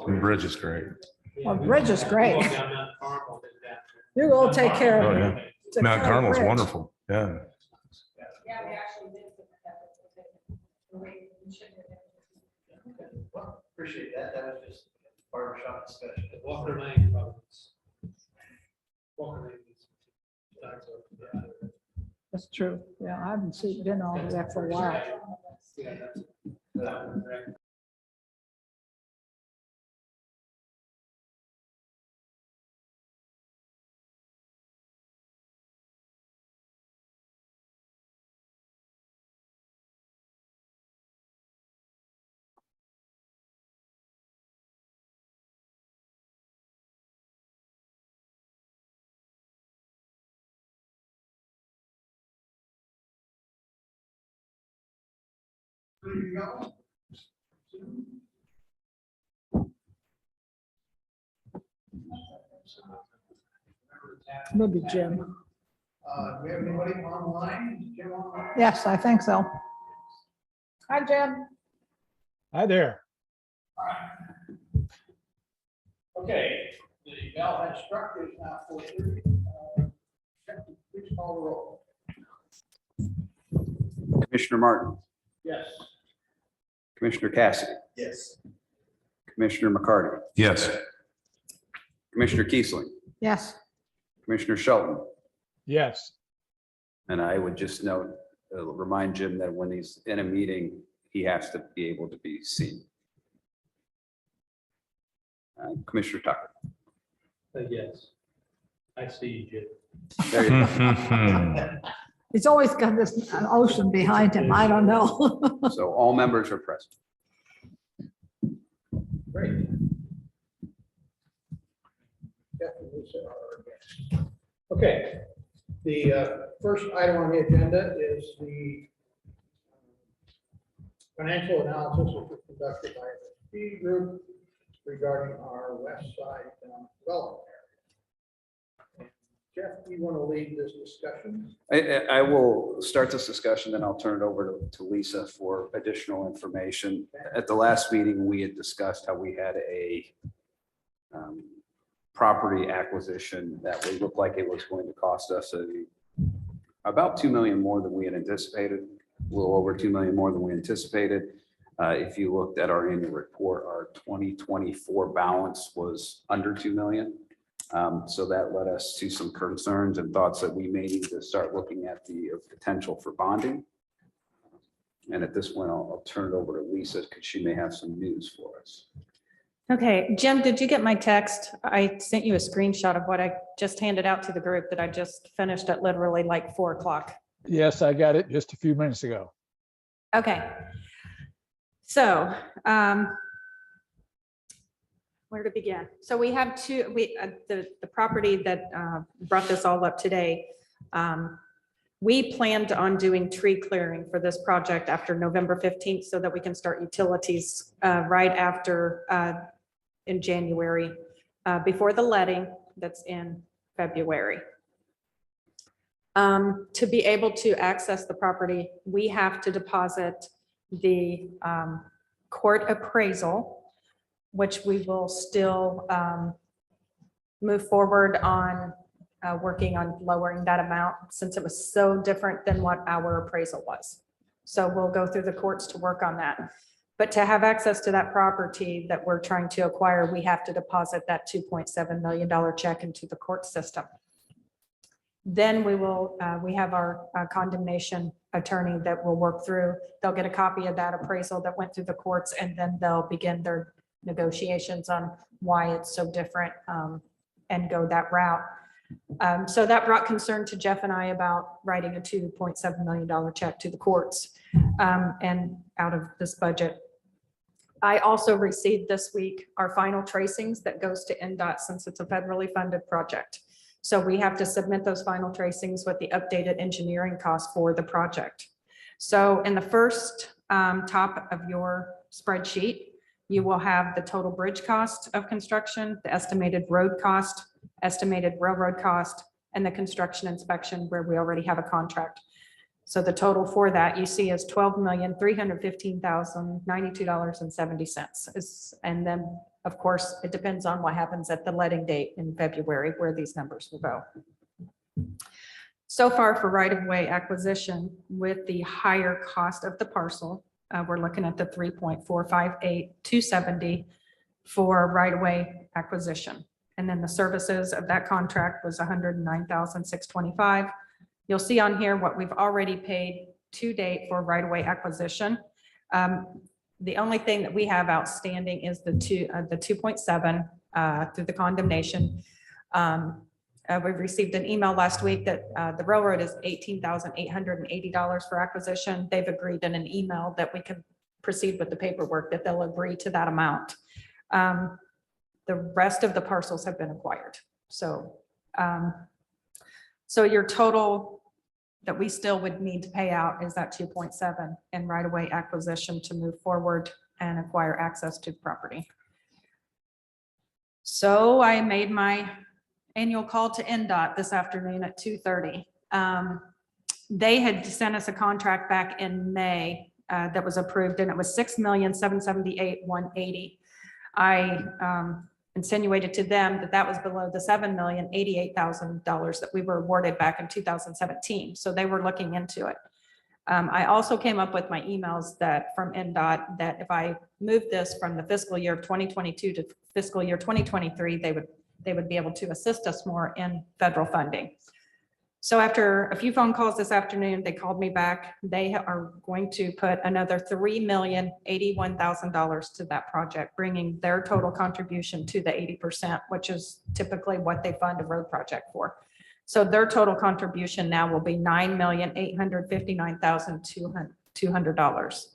The bridge is great. Well, the bridge is great. You will take care Oh, of yeah. it. Take Mount care of the Carmel's bridge. wonderful. Yeah. Yeah, we actually did. Well, appreciate that. That was just barbershop discussion. Walker Lane problems. Walker Lane. That's true. Yeah, I haven't been over there for a while. Yeah, that one, right. Maybe Jim. Do we have anybody online? Is Jim online? Yes, I think so. Hi, Jim. Hi there. Okay, the bell has struck. It's now 4:30. Please call the roll. Commissioner Martin, Yes. Commissioner Cassidy, Yes. Commissioner McCarty, Yes. Commissioner Kiesling, Yes, Commissioner Shelton. Yes, And I would just note, remind Jim that when he's in a meeting, he has to be able to be seen. Commissioner Tucker. Yes. I see you, Jim. There you go. he's always got this an ocean behind him. I don't know. So all members are present. Great. Definitely so, our guest. Okay, the first item on the agenda is the financial analysis which was conducted by the speed group regarding our west side development area. Jeff, you want to lead this discussion? I will start this discussion, then I'll turn it over to Lisa for additional information. At the last meeting, we had discussed how we had a property acquisition that would look like it was going to cost us about 2 million more than we had anticipated, a little over 2 million more than we anticipated. If you looked at our annual report, our 2024 balance was under 2 million. So that led us to some concerns and thoughts that we may need to start looking at the potential for bonding. And at this point, I'll turn it over to Lisa because she may have some news for us. Okay, Jim, did you get my text? I sent you a screenshot of what I just handed out to the group that I just finished at literally like 4 o'clock. yes, I got it just a few minutes ago. Okay. So, where to begin? So we have the property that brought this all up today. We planned on doing tree clearing for this project after November 15th so that we can start utilities right after in January, before the letting that's in February. To be able to access the property, we have to deposit the court appraisal, which we will still move forward on working on lowering that amount since it was so different than what our appraisal was. So we'll go through the courts to work on that. But to have access to that property that we're trying to acquire, we have to deposit that $2.7 million check into the court system. Then we will, we have our condemnation attorney that will work through. They'll get a copy of that appraisal that went through the courts, and then they'll begin their negotiations on why it's so different and go that route. So that brought concern to Jeff and I about writing a $2.7 million check to the courts and out of this budget. I also received this week our final tracings that goes to NDOT since it's a federally funded project. So we have to submit those final tracings with the updated engineering costs for the project. So in the first top of your spreadsheet, you will have the total bridge cost of construction, the estimated road cost, estimated railroad cost, and the construction inspection where we already have a contract. So the total for that you see is $12,315,092.70. And then Of course, it depends on what happens at the letting date in February, where these numbers will go. So far for right-of-way acquisition with the higher cost of the parcel, we're looking at the 3.458,270 for right-of-way acquisition. And then the services of that contract was 109,625. You'll see on here what we've already paid to date for right-of-way acquisition. The only thing that we have outstanding is the 2.7 through the condemnation. We've received an email last week that the railroad is $18,880 for acquisition. They've agreed in an email that we can proceed with the paperwork, that they'll agree to that amount. The rest of the parcels have been acquired. So, so your total that we still would need to pay out is that 2.7 in right-of-way acquisition to move forward and acquire access to the property. So I made my annual call to NDOT this afternoon at 2:30. They had sent us a contract back in May that was approved, and it was $6,778,180. I insinuated to them that that was below the $7,088,000 that we were awarded back in 2017. So they were looking into it. I also came up with my emails that from NDOT that if I moved this from the fiscal year of 2022 to fiscal year 2023, they would be able to assist us more in federal funding. So after a few phone calls this afternoon, they called me back. They are going to put another $3,081,000 to that project, bringing their total contribution to the 80%, which is typically what they fund a road project for. So their total contribution now will be $9,859,200.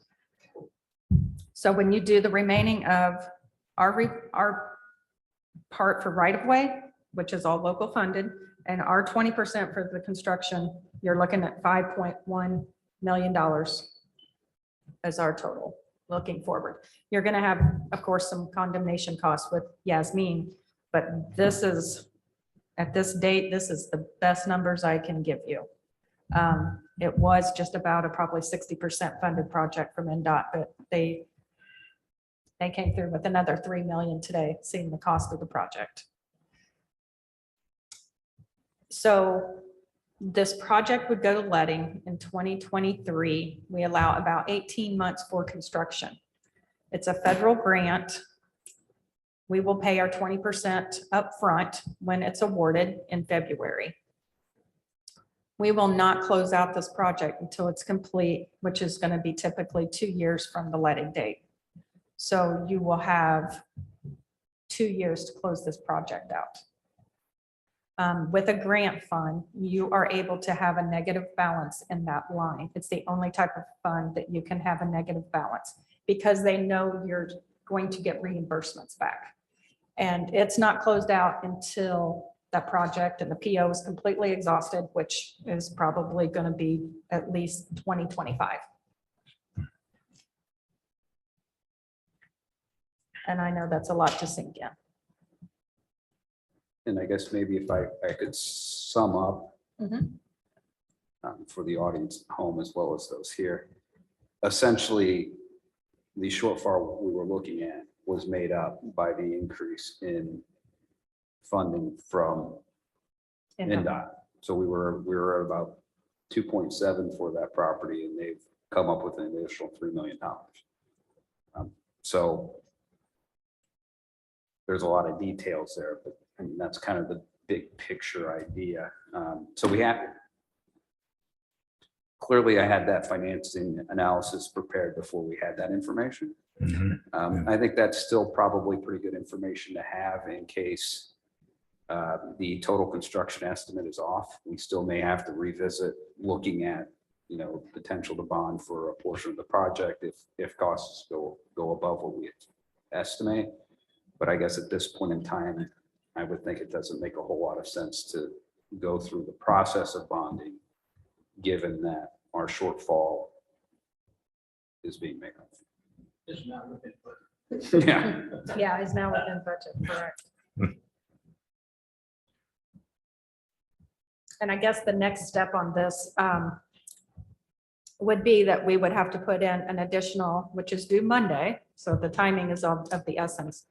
So when you do the remaining of our part for right-of-way, which is all local funded, and our 20% for the construction, you're looking at $5.1 million as our total looking forward. You're going to have, of course, some condemnation costs with Yasmin, but this is, at this date, this is the best numbers I can give you. It was just about a probably 60% funded project from NDOT, but they came through with another $3 million today, seeing the cost of the project. So this project would go to letting in 2023. We allow about 18 months for construction. It's a federal grant. We will pay our 20% upfront when it's awarded in February. We will not close out this project until it's complete, which is going to be typically 2 years from the letting date. So you will have 2 years to close this project out. With a grant fund, you are able to have a negative balance in that line. It's the only type of fund that you can have a negative balance because they know you're going to get reimbursements back. And it's not closed out until that project and the PO is completely exhausted, which is probably going to be at least 2025. And I know that's a lot to sink in. And I guess maybe if I could sum up for the audience at home as well as those here. Essentially, the shortfall we were looking at was made up by the increase in funding from NDOT. So we were at about 2.7 for that property, and they've come up with an additional $3 million. So there's a lot of details there, but I mean, that's kind of the big picture idea. So we have, clearly I had that financing analysis prepared before we had that information. I think that's still probably pretty good information to have in case the total construction estimate is off. We still may have to revisit looking at, you know, potential to bond for a portion of the project if costs go above what we estimate. But I guess at this point in time, I would think it doesn't make a whole lot of sense to go through the process of bonding, given that our shortfall is being made up. It's not within, but Yeah. Yeah, is now within budget, correct. And I guess the next step on this would be that we would have to put in an additional, which is due Monday, so the timing is of the essence,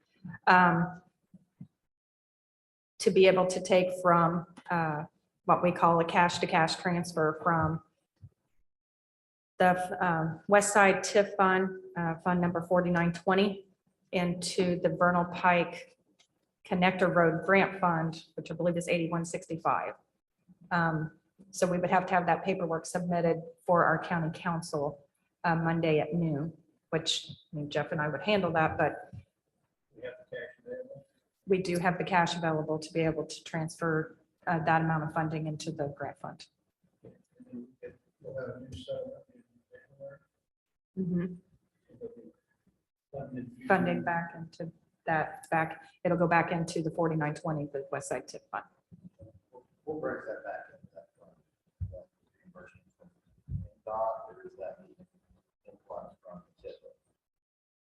to be able to take from what we call a cash-to-cash transfer from the West Side TIF Fund, Fund number 4920, into the Vernal Pike Connector Road Grant Fund, which I believe is 8165. So we would have to have that paperwork submitted for our county council Monday at noon, which I mean, Jeff and I would handle that, but We have the cash available. we do have the cash available to be able to transfer that amount of funding into the grant fund. And then we'll have a new settlement in January. Funding back into it'll go back into the 4920, the West Side TIF Fund. We'll break that back into that fund. that reimbursement from DOT, or is that the influx from the TIF?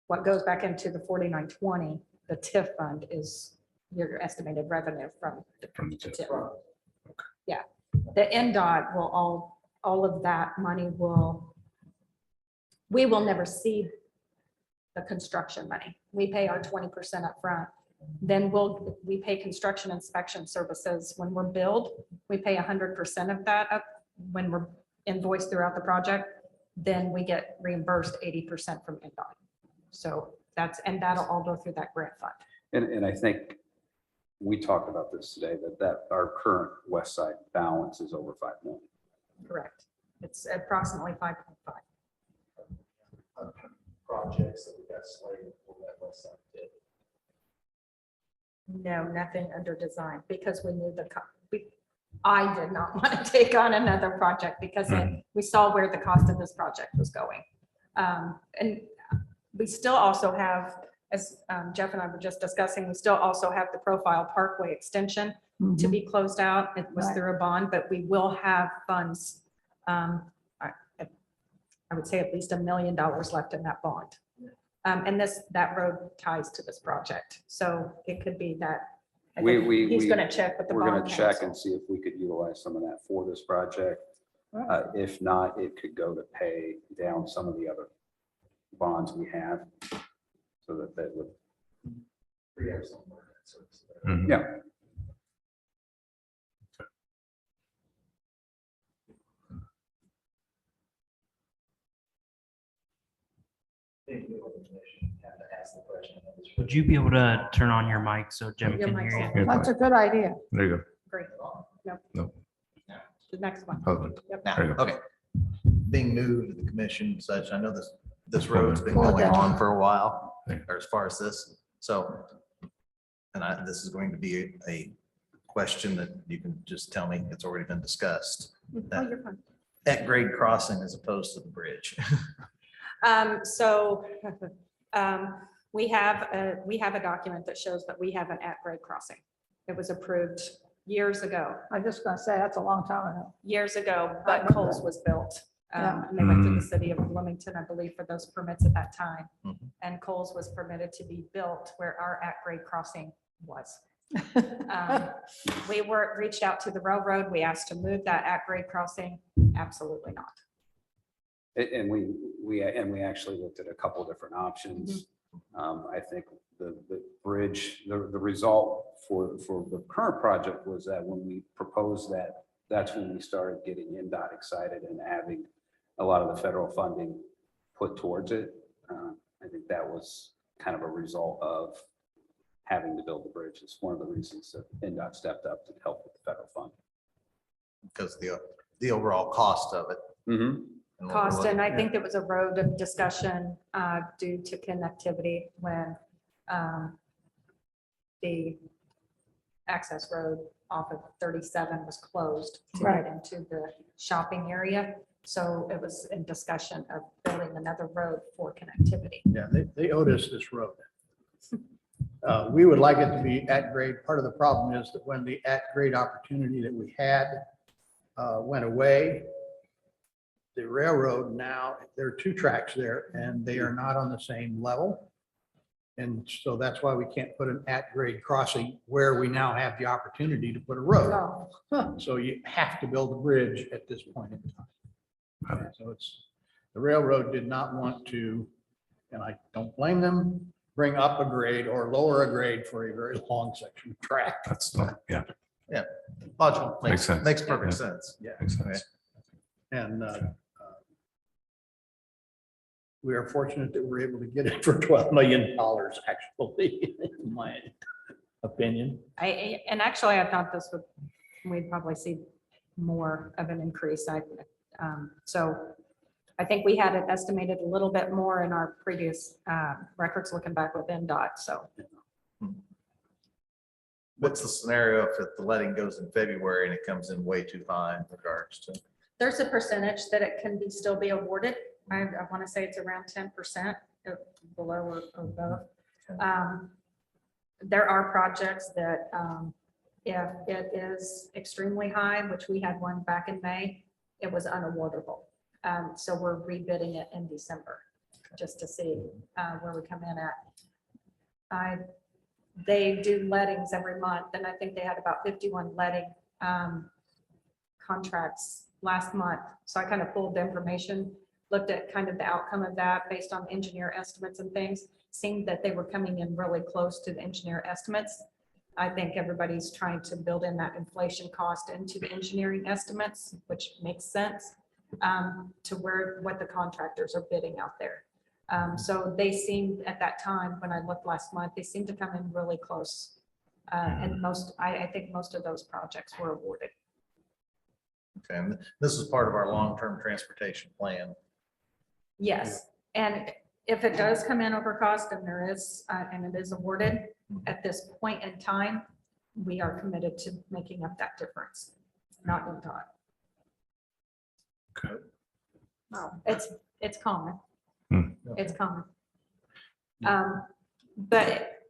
What goes back into the 4920, the TIF fund, is your estimated revenue from the TIF. Yeah, the NDOT will all of that money we will never see the construction money. We pay our 20% up front. Then we pay construction inspection services. When we're billed, we pay 100% of that up when we're invoiced throughout the project. Then we get reimbursed 80% from NDOT. So that'll all go through that grant fund. And I think we talked about this today, that our current West Side balance is over 5 million. Correct. It's approximately 5.5. Projects that we got slated for that West Side TIF. No, nothing under design, because we knew I did not want to take on another project because we saw where the cost of this project was going. And we still also have, as Jeff and I were just discussing, we still also have the Profile Parkway extension to be closed out. It was Right. through a bond, but we will have funds. I would say at least $1 million left in that bond. And that road ties to this project. So it could be that. I think he's going to check with the We're bond going to check council. and see if we could utilize some of that for this project. If not, it could go to pay down some of the other bonds we have. So that would, Free up some more of that service. yeah. Think we will have to ask the question. Would you be able to turn on your mic so Jim Your can mic's hear on. you? That's a good idea. There you Great. No. No. The next one. go. Husband. Yep. There you go. Okay. Being new to the commission and such, I know this road's been Hold going that. on for a while, Yeah. or as far as this, so. And this is going to be a question that you can just tell me, it's already been discussed. Oh, you're fine. At grade crossing as opposed to the bridge. So we have a document that shows that we have an at-grade crossing. It was approved years ago, I'm just gonna say, that's a long time ago. but Coles was built. And they went to the city of Bloomington, I believe, for those permits at that time. Mhm. And Coles was permitted to be built where our at-grade crossing was. We reached out to the railroad. We asked to move that at-grade crossing. Absolutely not. And we actually looked at a couple different options. I think the bridge, the result for the current project was that when we proposed that, that's when we started getting NDOT excited and having a lot of the federal funding put towards it. I think that was kind of a result of having to build the bridge. It's one of the reasons that NDOT stepped up to help with the federal fund. Because the overall cost of it. and what we're Cost, and I looking think there was a road of discussion due to connectivity when the access road off of 37 was closed to Right. get into the shopping area. So it was in discussion of building another road for connectivity. Yeah, they owed us this road. We would like it to be at grade. Part of the problem is that when the at grade opportunity that we had went away, the railroad now, there are 2 tracks there and they are not on the same level. And so that's why we can't put an at grade crossing where we now have the opportunity to put a road. So, So you have to build a bridge at this point in time. And so the railroad did not want to, and I don't blame them, bring up a grade or lower a grade for a very long section of track. That's, yeah, Logical. Makes sense. Makes perfect sense. Yeah. makes sense. And we are fortunate that we're able to get it for $12 million, actually, in my opinion. And actually, I thought this would, we'd probably see more of an increase. So I think we had it estimated a little bit more in our previous records looking back with NDOT, so. What's the scenario if the letting goes in February and it comes in way too high in regards to? There's a percentage that it can still be awarded. I want to say it's around 10% below or above. There are projects that if it is extremely high, which we had one back in May, it was unawardable. So we're rebidding it in December just to see where we come in at. They do lettings every month, and I think they had about 51 letting contracts last month. So I kind of pulled the information, looked at kind of the outcome of that based on engineer estimates and things. Seemed that they were coming in really close to the engineer estimates. I think everybody's trying to build in that inflation cost into the engineering estimates, which makes sense to what the contractors are bidding out there. So they seemed at that time, when I looked last month, they seemed to come in really close. And I think most of those projects were awarded. Okay, and this is part of our long-term transportation plan. Yes, and if it does come in over cost and there is, and it is awarded, at this point in time, we are committed to making up that difference, not in thought. Okay. Well, it's common. Hmm. It's common. But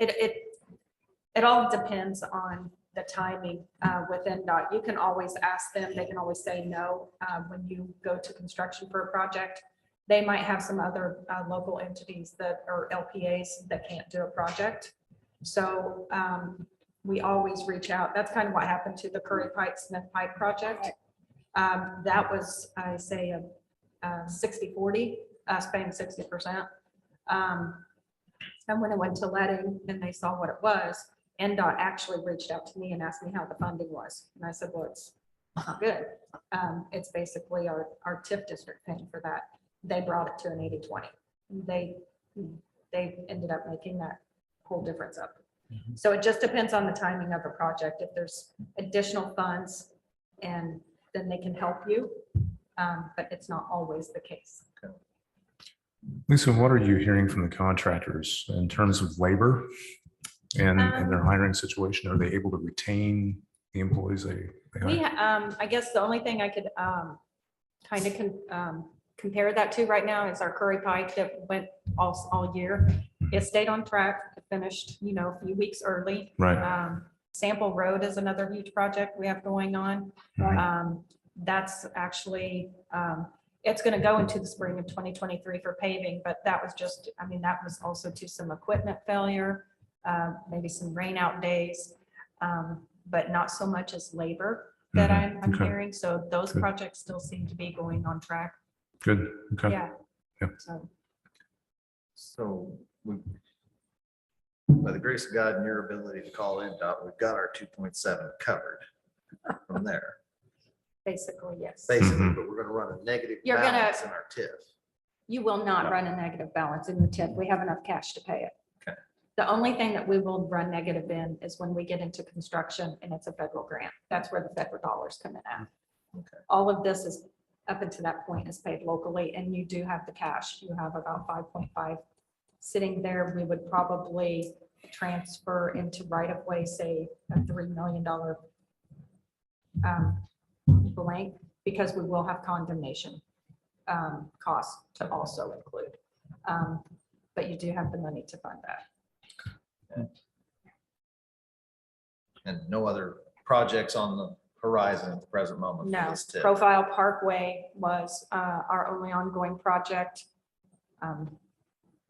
it all depends on the timing within NDOT. You can always ask them, they can always say no when you go to construction for a project. They might have some other local entities that are LPAs that can't do a project. So we always reach out. That's kind of what happened to the Curry Pike Smith Pike project. That was, I say, a 60-40, us paying 60%. And when it went to letting and they saw what it was, NDOT actually reached out to me and asked me how the funding was. And I said, well, it's not good. It's basically our TIF district paying for that. They brought it to an 80-20. They ended up making that whole difference up. So it just depends on the timing of a project. If there's additional funds, and then they can help you, but it's not always the case. Lisa, what are you hearing from the contractors in terms of labor and their hiring situation? Are they able to retain the employees they hire? I guess the only thing I could kind of compare that to right now is our Curry Pike that went all year. It stayed on track, it finished, a few weeks early. Right. Sample Road is another huge project we have going on. That's actually, it's going to go into the spring of 2023 for paving, but that was just, that was also to some equipment failure, maybe some rain out days, but not so much as labor that I'm Okay. hearing. So those Good. projects still seem to be going on track. Good. Okay. Yeah. Yeah. So by the grace of God and your ability to call in, Dot, we've got our 2.7 covered from there, Basically, yes. basically, but we're gonna run a negative You're gonna- balance in our TIF. You will not run a negative balance in the TIF. We have enough cash to pay it. Okay. The only thing that we will run negative in is when we get into construction and it's a federal grant. That's where the federal dollars come in at. Okay. All of this is up until that point is paid locally, and you do have the cash. You have about 5.5 sitting there. We would probably transfer into right of way, say a $3 million blank, because we will have condemnation costs to also include. But you do have the money to fund that. And no other projects on the horizon at the present moment. for No, this TIF. Profile Parkway was our only ongoing project.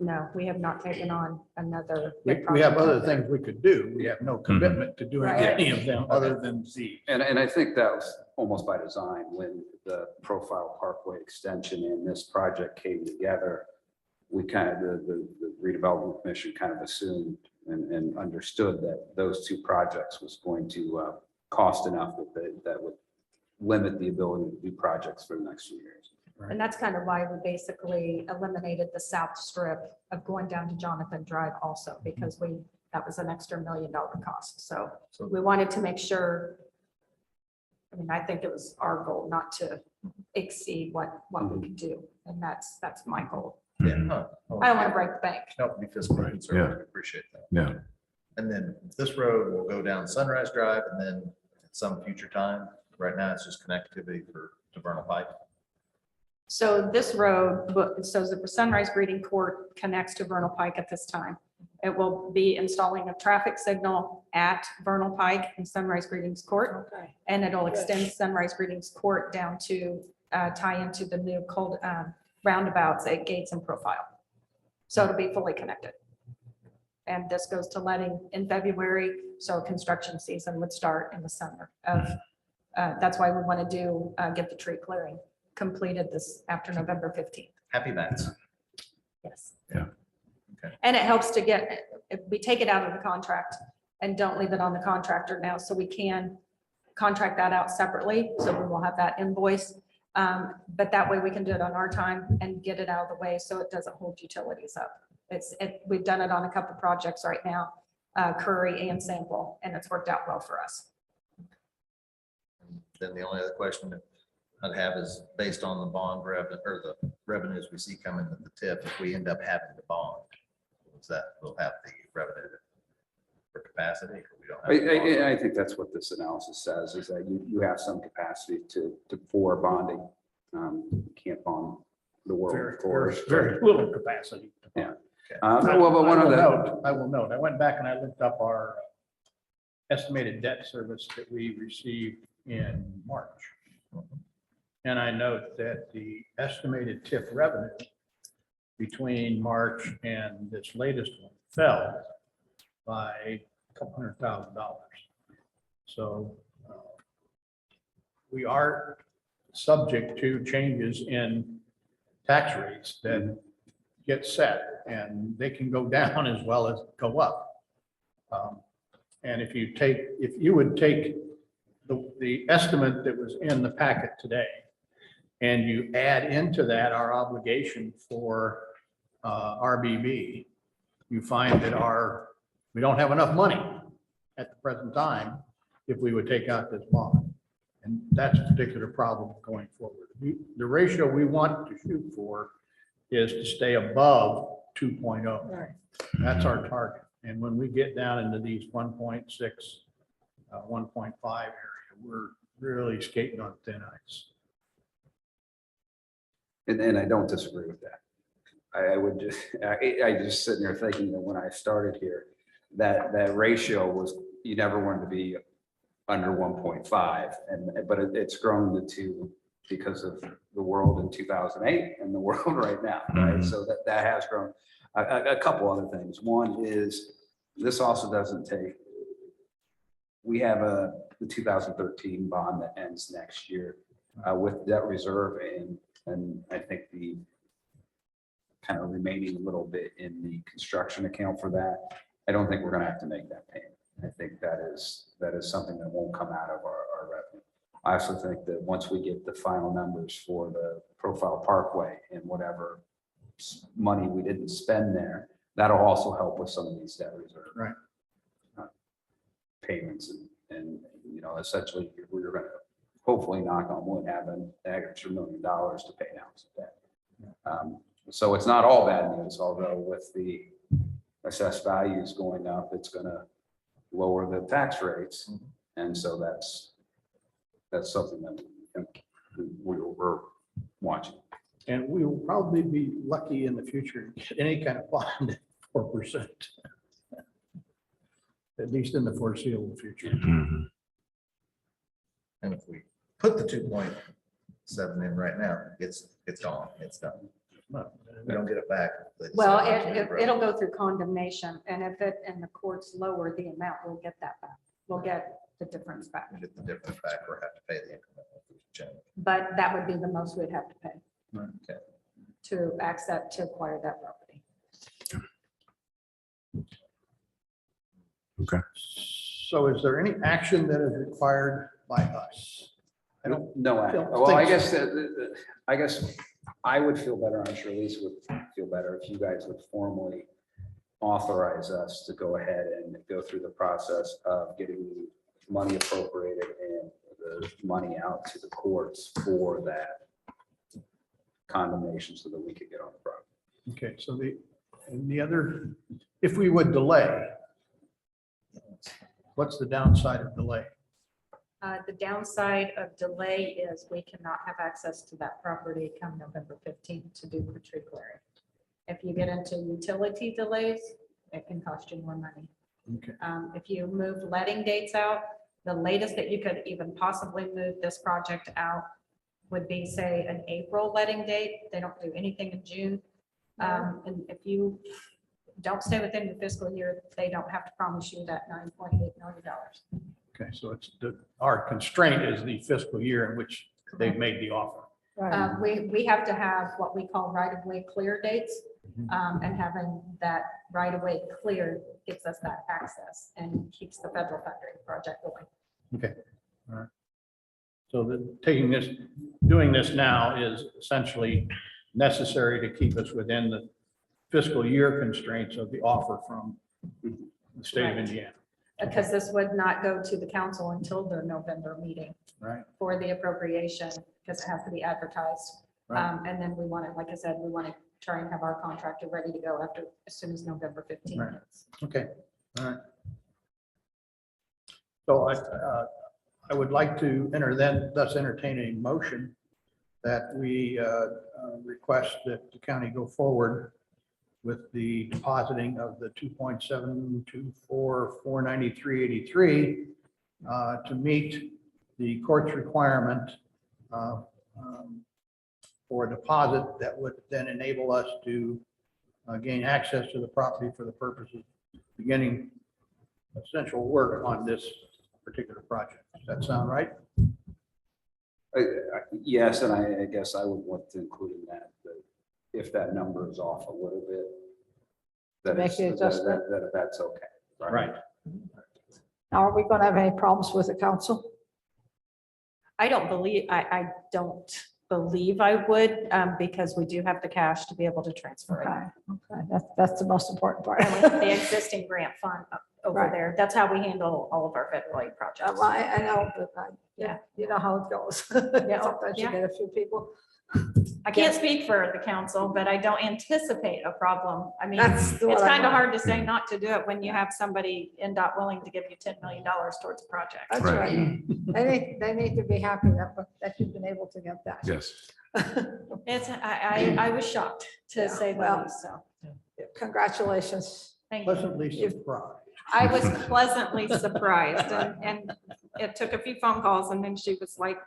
No, we have not taken on another. big We have project other out there. things we could do. We have no commitment to doing Right. any of them other than Z. And I think that was almost by design when the Profile Parkway extension and this project came together. we kind of, the redevelopment commission kind of assumed and understood that those two projects was going to cost enough that would limit the ability to do projects for the next few years. And that's kind of why we basically eliminated the south strip of going down to Jonathan Drive also, because that was an extra $1 million cost. So we wanted to make sure, I mean, I think it was our goal not to exceed what we could do. And that's my goal. Yeah. I don't want to break the bank. Help me fiscally conservative. Appreciate that. Yeah. And then this road will go down Sunrise Drive and then at some future time, right now it's just connectivity to Vernal Pike. So this road, so the Sunrise Breeding Court connects to Vernal Pike at this time. It will be installing a traffic signal at Vernal Pike and Sunrise Breeding Court. And it'll extend Sunrise Breeding Court down to tie into the new cold roundabouts at Gates and Profile. So it'll be fully connected. And this goes to letting in February, so construction season would start in the summer of, that's why we want to do, get the tree clearing completed this after November 15th. Happy Mats. Yes. Yeah. Okay. And it helps to get, if we take it out of the contract and don't leave it on the contractor now, so we can contract that out separately. So we will have that invoice. But that way we can do it on our time and get it out of the way so it doesn't hold utilities up. We've done it on a couple projects right now, Curry and Sample, and it's worked out well for us. Then the only other question that I'd have is based on the bond revenue or the revenues we see coming to the tip, if we end up having to bond, is that we'll have the revenue for capacity? Or we don't have to bond? I think that's what this analysis says, is that you have some capacity for bonding. You can't bond the world, of course. Very little capacity. Yeah. I Well, but one of the, will note, I went back and I looked up our estimated debt service that we received in March. And I note that the estimated TIF revenue between March and this latest one fell by a couple $100,000. So we are subject to changes in tax rates that get set, and they can go down as well as go up. And if you would take the estimate that was in the packet today, and you add into that our obligation for RBB, you find that we don't have enough money at the present time if we would take out this bond. And that's a particular problem going forward. The ratio we want to shoot for is to stay above 2.0. That's our target. And when we get down into these 1.6, 1.5 area, we're really skating on thin ice. and I don't disagree with that. I just sitting there thinking that when I started here, that ratio was, you never wanted to be under 1.5, but it's grown to 2 because of the world in 2008 and the world right now, right? So that has grown. A couple other things. One is this also doesn't take, we have the 2013 bond that ends next year with debt reserve and I think the kind of remaining a little bit in the construction account for that. I don't think we're going to have to make that payment. I think that is something that won't come out of our revenue. I also think that once we get the final numbers for the Profile Parkway and whatever money we didn't spend there, that'll also help with some of these debt reserve payments and essentially we're going to hopefully, knock on wood, have an extra $1 million to pay down some debt. So it's not all bad news, although with the assessed values going up, it's going to lower the tax rates. And so that's something that we're watching. And we will probably be lucky in the future to get any kind of bond at 4%. At least in the foreseeable future. And if we put the 2.7 in right now, it's gone, it's done. We don't get it back. Well, it'll go through condemnation, and if the courts lower the amount, we'll get that back. We'll get the difference back. We get the difference back or have to pay the incremental change. But that would be the most we'd have to pay Okay. to accept, to acquire that property. Okay. So is there any action that is required by us? I don't, No, don't well, I think guess, I guess I would feel better, I'm sure Lisa would feel better if you guys would formally authorize us to go ahead and go through the process of getting the money appropriated and the money out to the courts for that condemnation so that we could get on the property. okay, so the other, if we would delay, what's the downside of delay? The downside of delay is we cannot have access to that property come November 15th to do the tree clearing. If you get into utility delays, it can cost you more money. Okay, If you move letting dates out, the latest that you could even possibly move this project out would be, say, an April letting date. They don't do anything in June. And if you don't stay within the fiscal year, they don't have to promise you that $9.8 million. okay, so it's, our constraint is the fiscal year in which they've made the offer. Right. We have to have what we call right-of-way clear dates. And having that right-of-way cleared gives us that access and keeps the federal funding project going. Okay, all right. So doing this now is essentially necessary to keep us within the fiscal year constraints of the offer from the state of Right. Indiana, Because this would not go to the council until their November meeting right? for the appropriation, because it has to be advertised. Right. And then we want to, like I said, we want to try and have our contractor ready to go after, as soon as November 15th. Right. hits. Okay, all right. So I would like to thus entertain a motion that we request that the county go forward with the depositing of the 2.724,493.83 to meet the court's requirement for a deposit that would then enable us to gain access to the property for the purposes of beginning essential work on this particular project. Does that sound right? Yes, and I guess I would want to include in that, if that number is off a little bit, that Make is, the adjustment. that's okay. Right. Now, are we going to have any problems with the council? I don't believe I would, because we do have the cash to be able to transfer it. Okay, okay, that's the most important part. And we have the existing grant fund over Right. there. That's how we handle all of our federal aid projects. I know, but Yeah. you know how it goes. Yeah, Sometimes you yeah. get a few people. I can't speak for the council, but I don't anticipate a problem. I mean, That's it's what I kind of want. hard to say not to do it when you have somebody NDOT willing to give you $10 million towards a project. That's Right. right. They need to be happy that you've been able to get that. Yes. I was shocked to Yeah, say the well, least, so. Congratulations. Thank you. Pleasantly surprised. I was pleasantly surprised and it took a few phone calls and then she was like,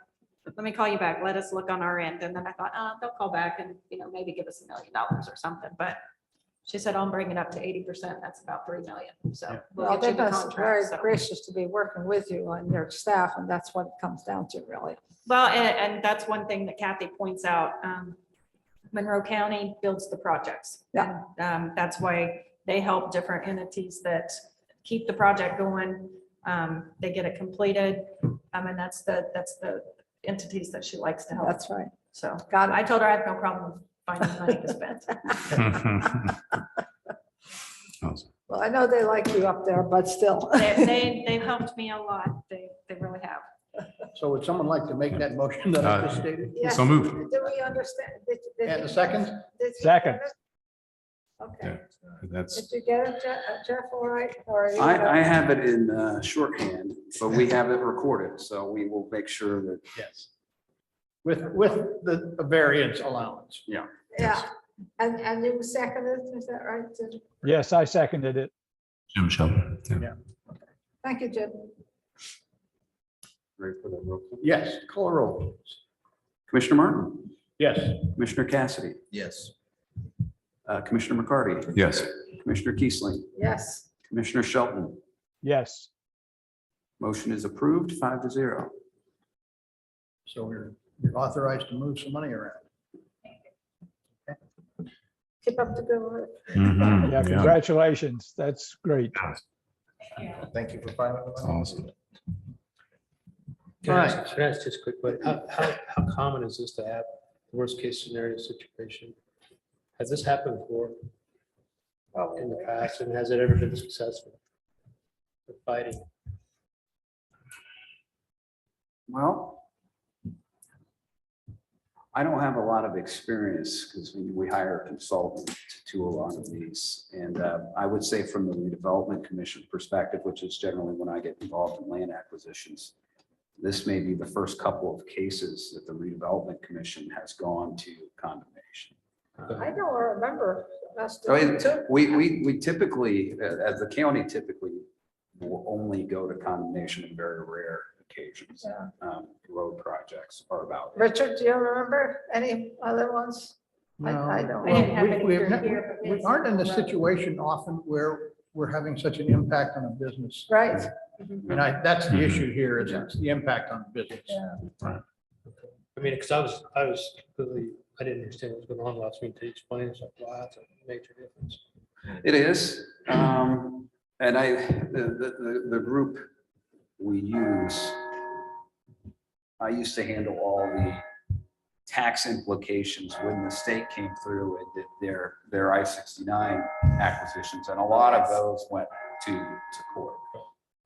let me call you back. Let us look on our end. And then I thought, they'll call back and, maybe give us $1 million or something. But she said, I'll bring it up to 80%. That's about 3 million. So Yeah. we'll Well, get you they've the been very contract. So. gracious to be working with you and your staff, and that's what it comes down to, really. Well, and that's one thing that Kathy points out. Monroe County builds the projects. Yeah. And that's why they help different entities that keep the project going. They get it completed. And that's the entities that she likes to help. That's right. So Got I it. told her I have no problem finding money to spend. Awesome. Well, I know they like you up there, but still. They've helped me a lot. They really have. So would someone like to make that motion that I just stated? Yes. So moved. Do we understand? And the second? Did you Second. get it? Okay. That's, Did you get it, Jeff, all right? Or you I wanna- have it in shorthand, but we have it recorded, so we will make sure that, Yes. With the variance allowance. yeah. Yeah, and you seconded, is that right? Yes, I seconded it. Jim Sheldon. Yeah. Yeah. Thank you, Jim. Ready for the roll call? Yes, call a roll, please. Commissioner Martin, Yes. Commissioner Cassidy, Yes. Commissioner McCarty. Yes. Commissioner Kiesling, Yes, Commissioner Shelton. Yes. Motion is approved, 5-0. So you're authorized to move some money around. keep up the good work. Mhm. Yeah, congratulations. That's great. Thank you for finding. the money. Awesome. Can I ask, Right. can I ask just a quick question? How common is this to have worst case scenario situation? Has this happened before in the past, and has it ever been successful? The fighting, Well, I don't have a lot of experience because we hire a consultant to do a lot of these. And I would say from the redevelopment commission perspective, which is generally when I get involved in land acquisitions, this may be the first couple of cases that the redevelopment commission has gone to condemnation. I don't remember us I mean, doing two. we typically, as the county typically will only go to condemnation in very rare occasions. Yeah. Road projects are about. Richard, do you remember any other ones? I don't. Well, I didn't have we- any we through have- here, but We it's aren't in the rough. situation often where we're having such an impact on a business. Right, And that's the Mhm. issue here, is it's the impact on the business. yeah. I mean, because I was completely, I didn't understand what was going on last week to explain, it's like, wow, that's a major difference. It is. And the group we use, I used to handle all the tax implications when the state came through and did their I-69 acquisitions. And a lot of those went to court.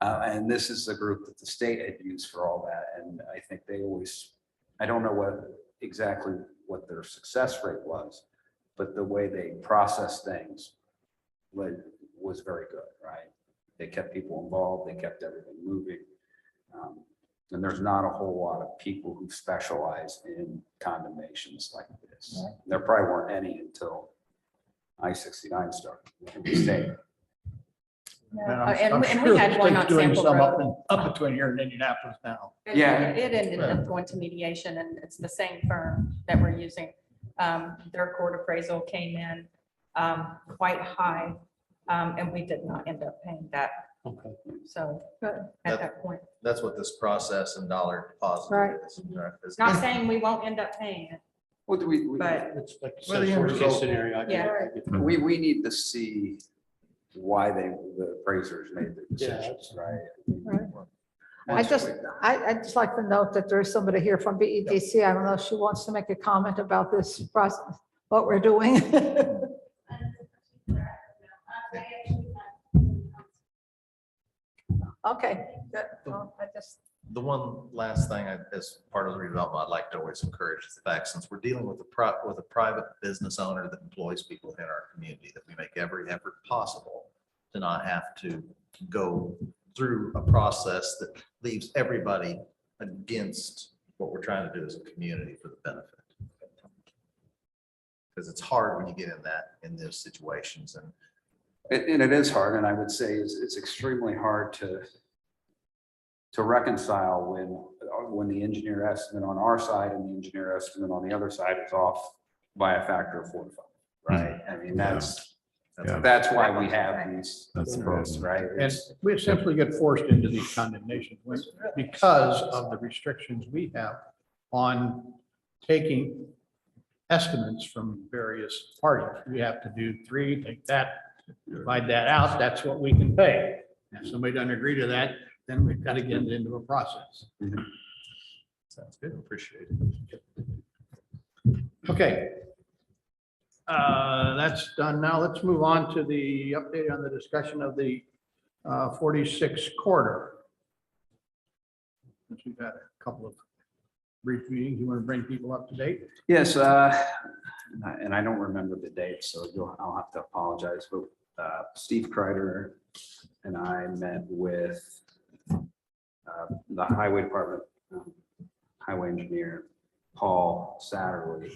And this is the group that the state had used for all that. And I think they always, I don't know exactly what their success rate was, but the way they processed things was very good, right? They kept people involved, they kept everything moving. And there's not a whole lot of people who specialize in condemnations like this. There probably weren't any until I-69 started in the state. I'm And we sure had the one state's on doing Sample some Road. up between here and Indianapolis now. Yeah. It ended up going to mediation, and it's the same firm that we're using. Their court appraisal came in quite high, and we did not end up paying that. Okay. So Good. at that point, That's what this process and dollar deposit Right. is. Is- not saying we won't end up paying it, What do we, but It's like Well, the the end worst case result- scenario. I Yeah. get- we need to see why the appraisers made the decisions, right? I'd just like to note that there's somebody here from BEDC. I don't know if she wants to make a comment about this process, what we're doing. Okay, good. Well, I just, The one last thing, as part of the redevelopment, I'd like to always encourage is the fact, since we're dealing with a private business owner that employs people in our community, that we make every effort possible to not have to go through a process that leaves everybody against what we're trying to do as a community for the benefit. Because it's hard when you get in those situations, and And it is hard, and I would say it's extremely hard to reconcile when the engineer estimate on our side and the engineer estimate on the other side is off by a factor of 4 to 5, right? I mean, Yeah. that's why we have these. That's the rules, problem. right? And we essentially get forced into these condemnations because of the restrictions we have on taking estimates from various parties. We have to do 3, take that, divide that out, that's what we can pay. If somebody doesn't agree to that, then we've got to get into a process. sounds good, appreciate it. Okay. That's done. Now let's move on to the update on the discussion of the 46 corridor. Since we've had a couple of brief meetings, you want to bring people up to date? Yes, and I don't remember the date, so I'll have to apologize, but Steve Kreider and I met with the highway department, highway engineer, Paul Satterley.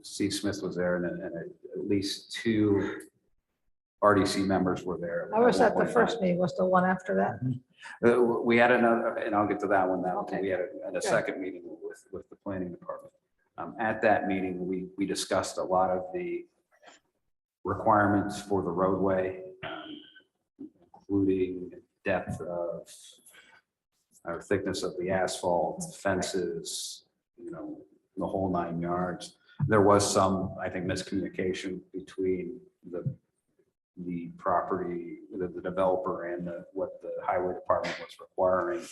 Steve Smith was there, and at least 2 RDC members were there. I was at the one point in first time. meeting, was the one after that. We had another, and I'll get to that one now. Okay. We had a second meeting with the planning department. At that meeting, we discussed a lot of the requirements for the roadway, including depth of or thickness of the asphalt, fences, the whole 9 yards. There was some, I think, miscommunication between the property, the developer and what the highway department was requiring.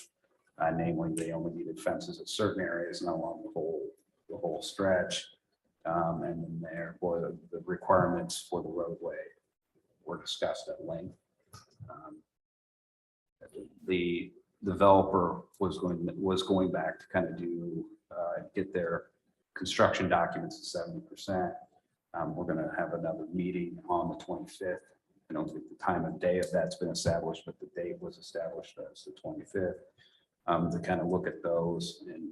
Namely, they only needed fences at certain areas, not along the whole stretch. And then therefore the requirements for the roadway were discussed at length. The developer was going back to kind of get their construction documents at 70%. We're going to have another meeting on the 25th. I don't think the time of day of that's been established, but the date was established as the 25th, to kind of look at those and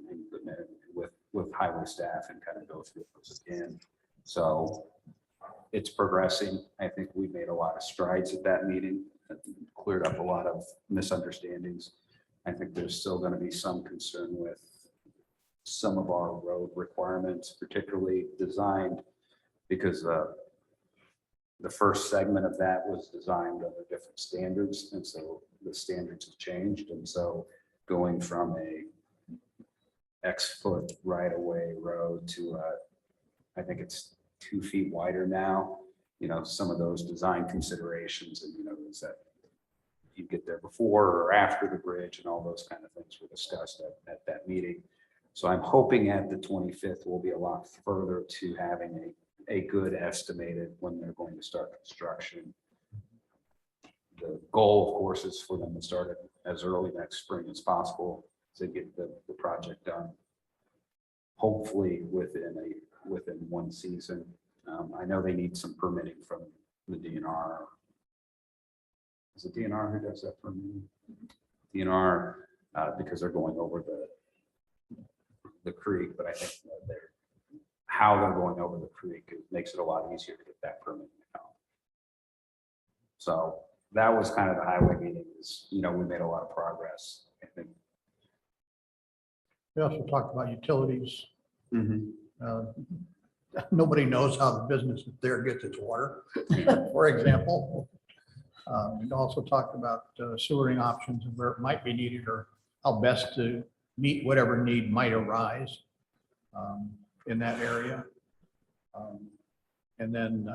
with highway staff and kind of go through those again. So it's progressing. I think we made a lot of strides at that meeting, cleared up a lot of misunderstandings. I think there's still going to be some concern with some of our road requirements, particularly designed because the first segment of that was designed under different standards. And so the standards have changed. And so going from a X foot right of way road to I think it's 2 feet wider now, some of those design considerations and, is that you get there before or after the bridge and all those kind of things were discussed at that meeting. So I'm hoping at the 25th, we'll be a lot further to having a good estimated when they're going to start construction. The goal, of course, is for them to start it as early next spring as possible to get the project done. Hopefully within one season. I know they need some permitting from the DNR. Is it DNR who does that permitting? DNR, because they're going over the creek, but I think how they're going over the creek makes it a lot easier to get that permit. So that was kind of the highway meeting. We made a lot of progress, I think. We also talked about utilities. Nobody knows how the business there gets its water, for example. We also talked about sewering options and where it might be needed or how best to meet whatever need might arise in that area. And then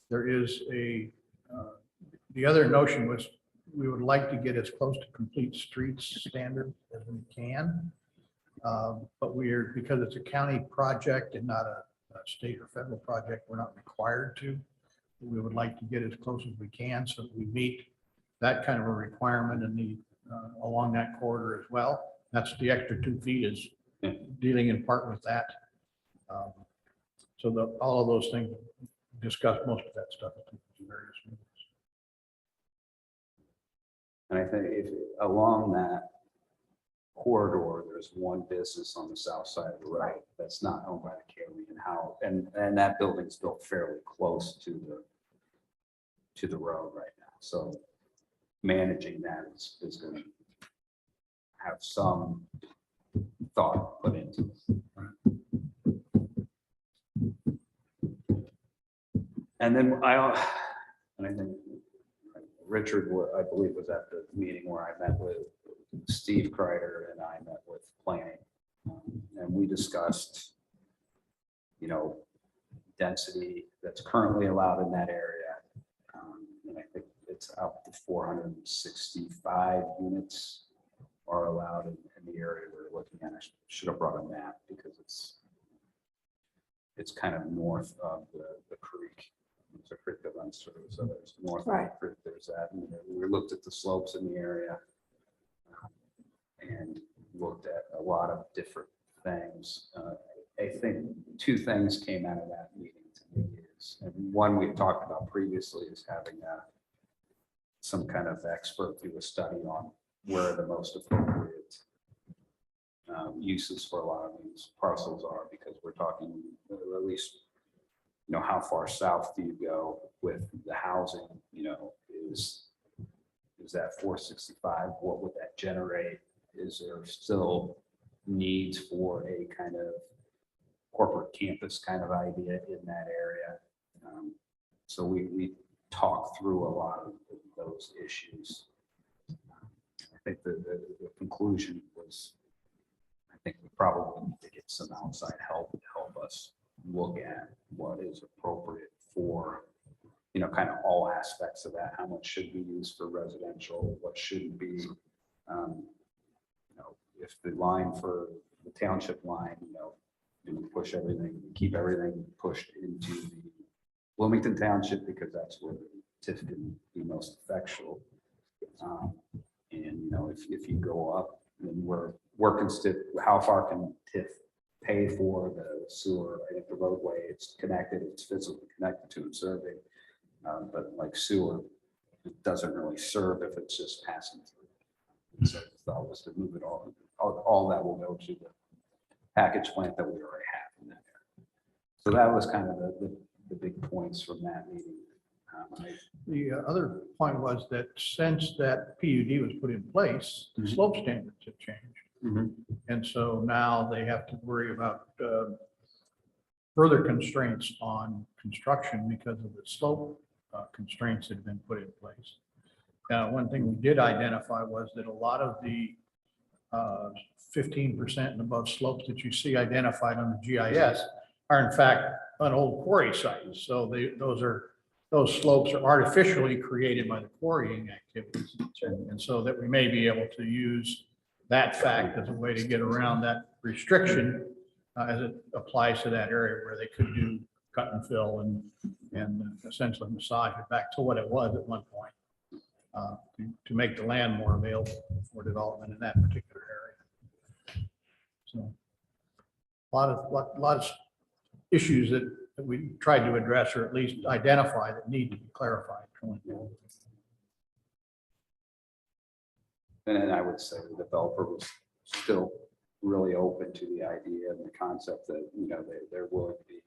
there is the other notion was we would like to get as close to complete streets standard as we can. But because it's a county project and not a state or federal project, we're not required to. We would like to get as close as we can so that we meet that kind of a requirement and along that corridor as well. That's the extra 2 feet is dealing in part with that. So all of those things, discuss most of that stuff at the various meetings. And I think if along that corridor, there's one business on the south side of the road that's not owned by the county, and that building's built fairly close to the road right now. So managing that is going to have some thought put into it. And then I think Richard, I believe, was at the meeting where I met with Steve Kreider and I met with planning, and we discussed, density that's currently allowed in that area. And I think it's up to 465 units are allowed in the area we're looking at. I should have brought a map because it's kind of north of the creek. There's a creek that runs through, so there's north of the creek, there's that. And we looked at the slopes in the area and looked at a lot of different things. I think 2 things came out of that meeting to me and one we've talked about previously is having some kind of expert do a study on where the most appropriate uses for a lot of these parcels are, because we're talking at least, how far south do you go with the housing? Is that 465? What would that generate? Is there still needs for a kind of corporate campus kind of idea in that area? So we talked through a lot of those issues. I think the conclusion was, I think we probably need to get some outside help to help us look at what is appropriate for kind of all aspects of that. How much should be used for residential, what shouldn't be. If the line for the township line, do we push everything, keep everything pushed into the Bloomington Township because that's where the TIF can be most effectual. And if you go up, then we're working how far can TIF pay for the sewer, right? If the roadway, it's connected, it's physically connected to and serving. But like sewer, it doesn't really serve if it's just passing through. So the thought was to move it all that will go to the package plant that we already have in that area. So that was kind of the big points from that meeting. The other point was that since that PUD was put in place, the slope standards have changed. And so now they have to worry about further constraints on construction because of the slope constraints that have been put in place. Now, one thing we did identify was that a lot of the 15% and above slopes that you see identified on the GIS are in fact on old quarry sites. So those slopes are artificially created by the quarrying activities. And so that we may be able to use that fact as a way to get around that restriction as it applies to that area where they could do cut and fill and essentially massage it back to what it was at one point to make the land more available for development in that particular area. So a lot of issues that we tried to address or at least identify that need to be clarified going forward. And then I would say the developer was still really open to the idea and the concept that, they're willing to be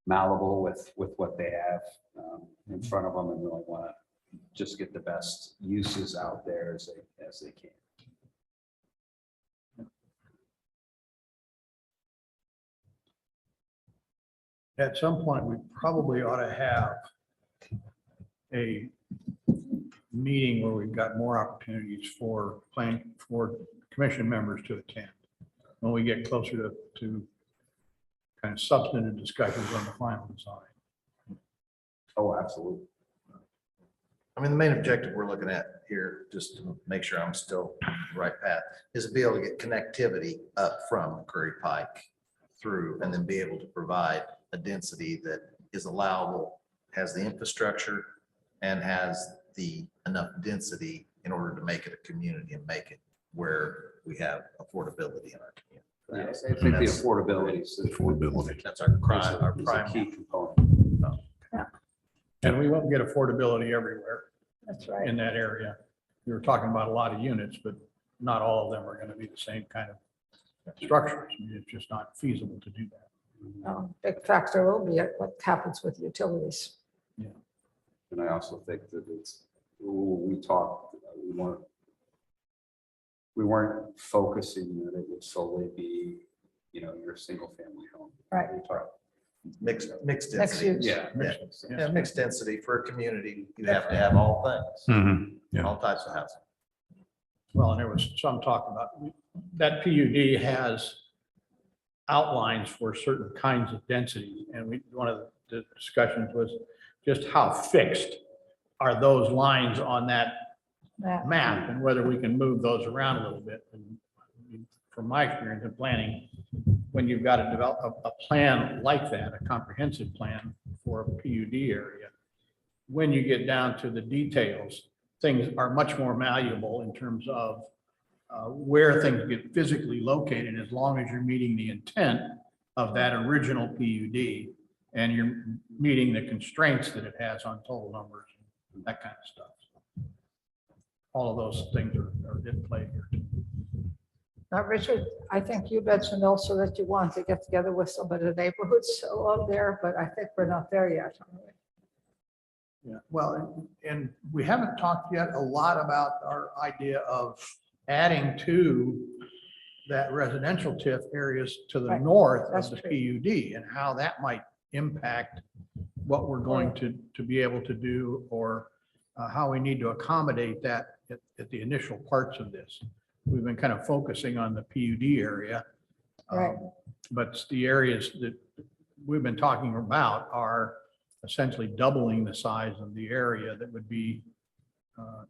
malleable with what they have in front of them and really want to just get the best uses out there as they can. At some point, we probably ought to have a meeting where we've got more opportunities for commission members to attend when we get closer to kind of substantive discussions on the final design. Oh, absolutely. I mean, the main objective we're looking at here, just to make sure I'm still on the right path, is to be able to get connectivity up from Curry Pike through and then be able to provide a density that is allowable, has the infrastructure and has the enough density in order to make it a community and make it where we have affordability in our community. Yes, I think the affordability is That's our is a prime. key component. And we won't get affordability everywhere That's right. in that area. We were talking about a lot of units, but not all of them are going to be the same kind of structures. I mean, it's just not feasible to do that. Big factor will be what happens with utilities. And I also think that we talked, we weren't focusing that it would solely be, your single family home. Right. We talked Mixed Next density. use. Yeah, mixed density for a community. You have to have all things, Yeah. all types of housing. Well, and there was some talk about that PUD has outlines for certain kinds of density. And one of the discussions was just how fixed are those lines on that map and whether we can move those around a little bit. And from my experience in planning, when you've got to develop a plan like that, a comprehensive plan for a PUD area, when you get down to the details, things are much more malleable in terms of where things get physically located, as long as you're meeting the intent of that original PUD and you're meeting the constraints that it has on total numbers, and that kind of stuff. All of those things are in play here. Now, Richard, I think you mentioned also that you want to get together with some of the neighborhoods along there, but I think we're not there yet. Are we? Yeah, well, and we haven't talked yet a lot about our idea of adding to that residential TIF areas to the Right, north that's of the true. PUD and how that might impact what we're going to be able to do, or how we need to accommodate that at the initial parts of this. We've been kind of focusing on the PUD area. Right. But the areas that we've been talking about are essentially doubling the size of the area that would be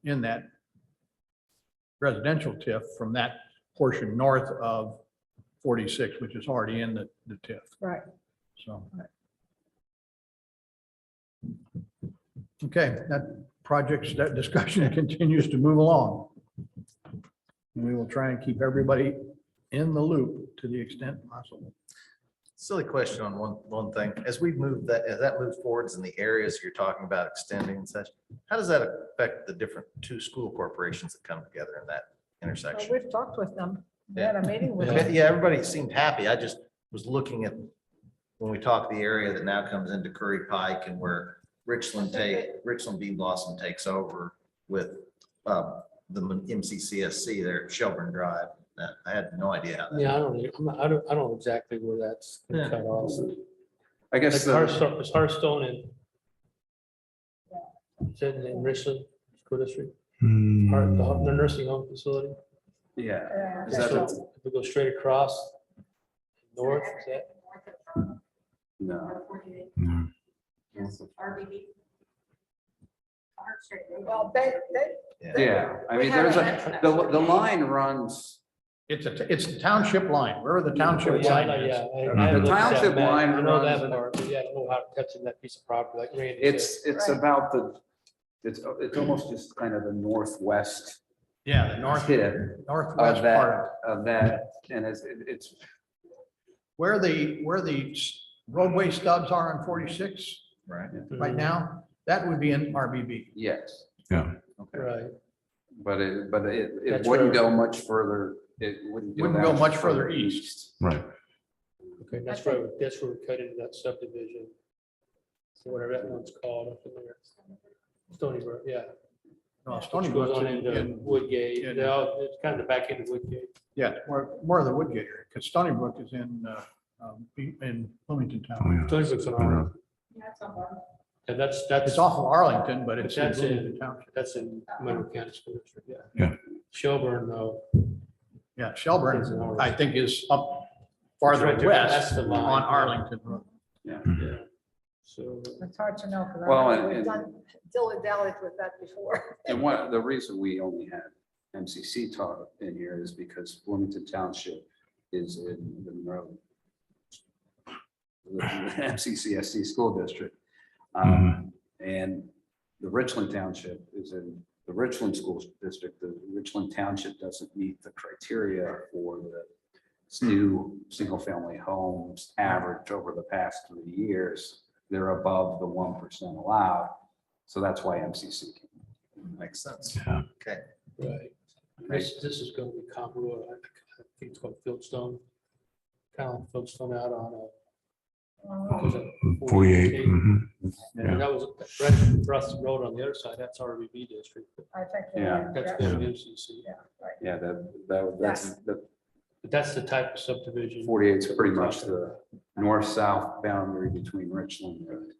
in that residential TIF from that portion north of 46, which is already in the TIF. Right. So. Okay, that discussion continues to move along. And we will try and keep everybody in the loop to the extent possible. Silly question on one thing. As we move that, as that moves forwards in the areas you're talking about extending and such, how does that affect the different two school corporations that come together in that Well, intersection? we've talked with them. We had a meeting with Yeah, them. everybody seemed happy. I just was looking at, when we talk the area that now comes into Curry Pike and where Richland Bean Blossom takes over with the MCCSC there at Shelburne Drive. I had no idea how that. Yeah, I don't know exactly where that's gonna Yeah. cut off. I guess Like Hearthstone, is Hearthstone in Richland School District, the nursing home facility. yeah. Yeah, Is that that's the- If we go straight across north, is that? No. Well, Yeah, I We mean, had there's a- the line runs, It's the township line, wherever the township Yeah, line yeah, is. I haven't The looked at that township map. line I know runs that in- part, but yeah, I don't know how touching that piece of property like Randy said. it's Right. about it's almost just kind of the northwest Yeah, the tip northwest of part. that, and it's, Where the roadway stubs are on 46 Right. right now, that would be in RBB. yes, Yeah. Right, but it That's wouldn't where- go much further. It wouldn't Wouldn't that go much further east. Right. okay, that's where we cut into that subdivision. So whatever that one's called up in there. Stony Brook, yeah. No, Stony Which goes Brook's on in, into Woodgate, in- it's kind of back into Woodgate. yeah, more of the Woodgate area, because Stony Brook is in Bloomington Oh, Town. yeah. Stony Brook's on our, and that's, It's off of Arlington, but it's in That's in- Bloomington Township. that's in Monroe County School District, yeah. Yeah. Shelburne, though. Yeah, Shelburne, is in ours. I think, is up farther It's right there. west That's the line. on Arlington Road. Yeah. Yeah. So, It's hard to know, because Well, we've and- done dilly-dallied with that before. And the reason we only had MCC talk in here is because Bloomington Township is in the Monroe, the MCCSC school district. And the Richland Township is in the Richland School District. The Richland Township doesn't meet the criteria for the new single-family homes average over the past 3 years. They're above the 1% allowed. So that's why MCC came. Makes sense. Yeah. Okay. right. This is going to be comparable, I think it's called Fieldstone. Kind of Fieldstone out on. was it 48. Mhm. Yeah, that was right across the road on the other side. That's RBB district. I think. Yeah, That's yeah, going to MCC. yeah, right. Yeah, that's the But that's the type of subdivision. 48 is pretty much the north-south boundary between Richland and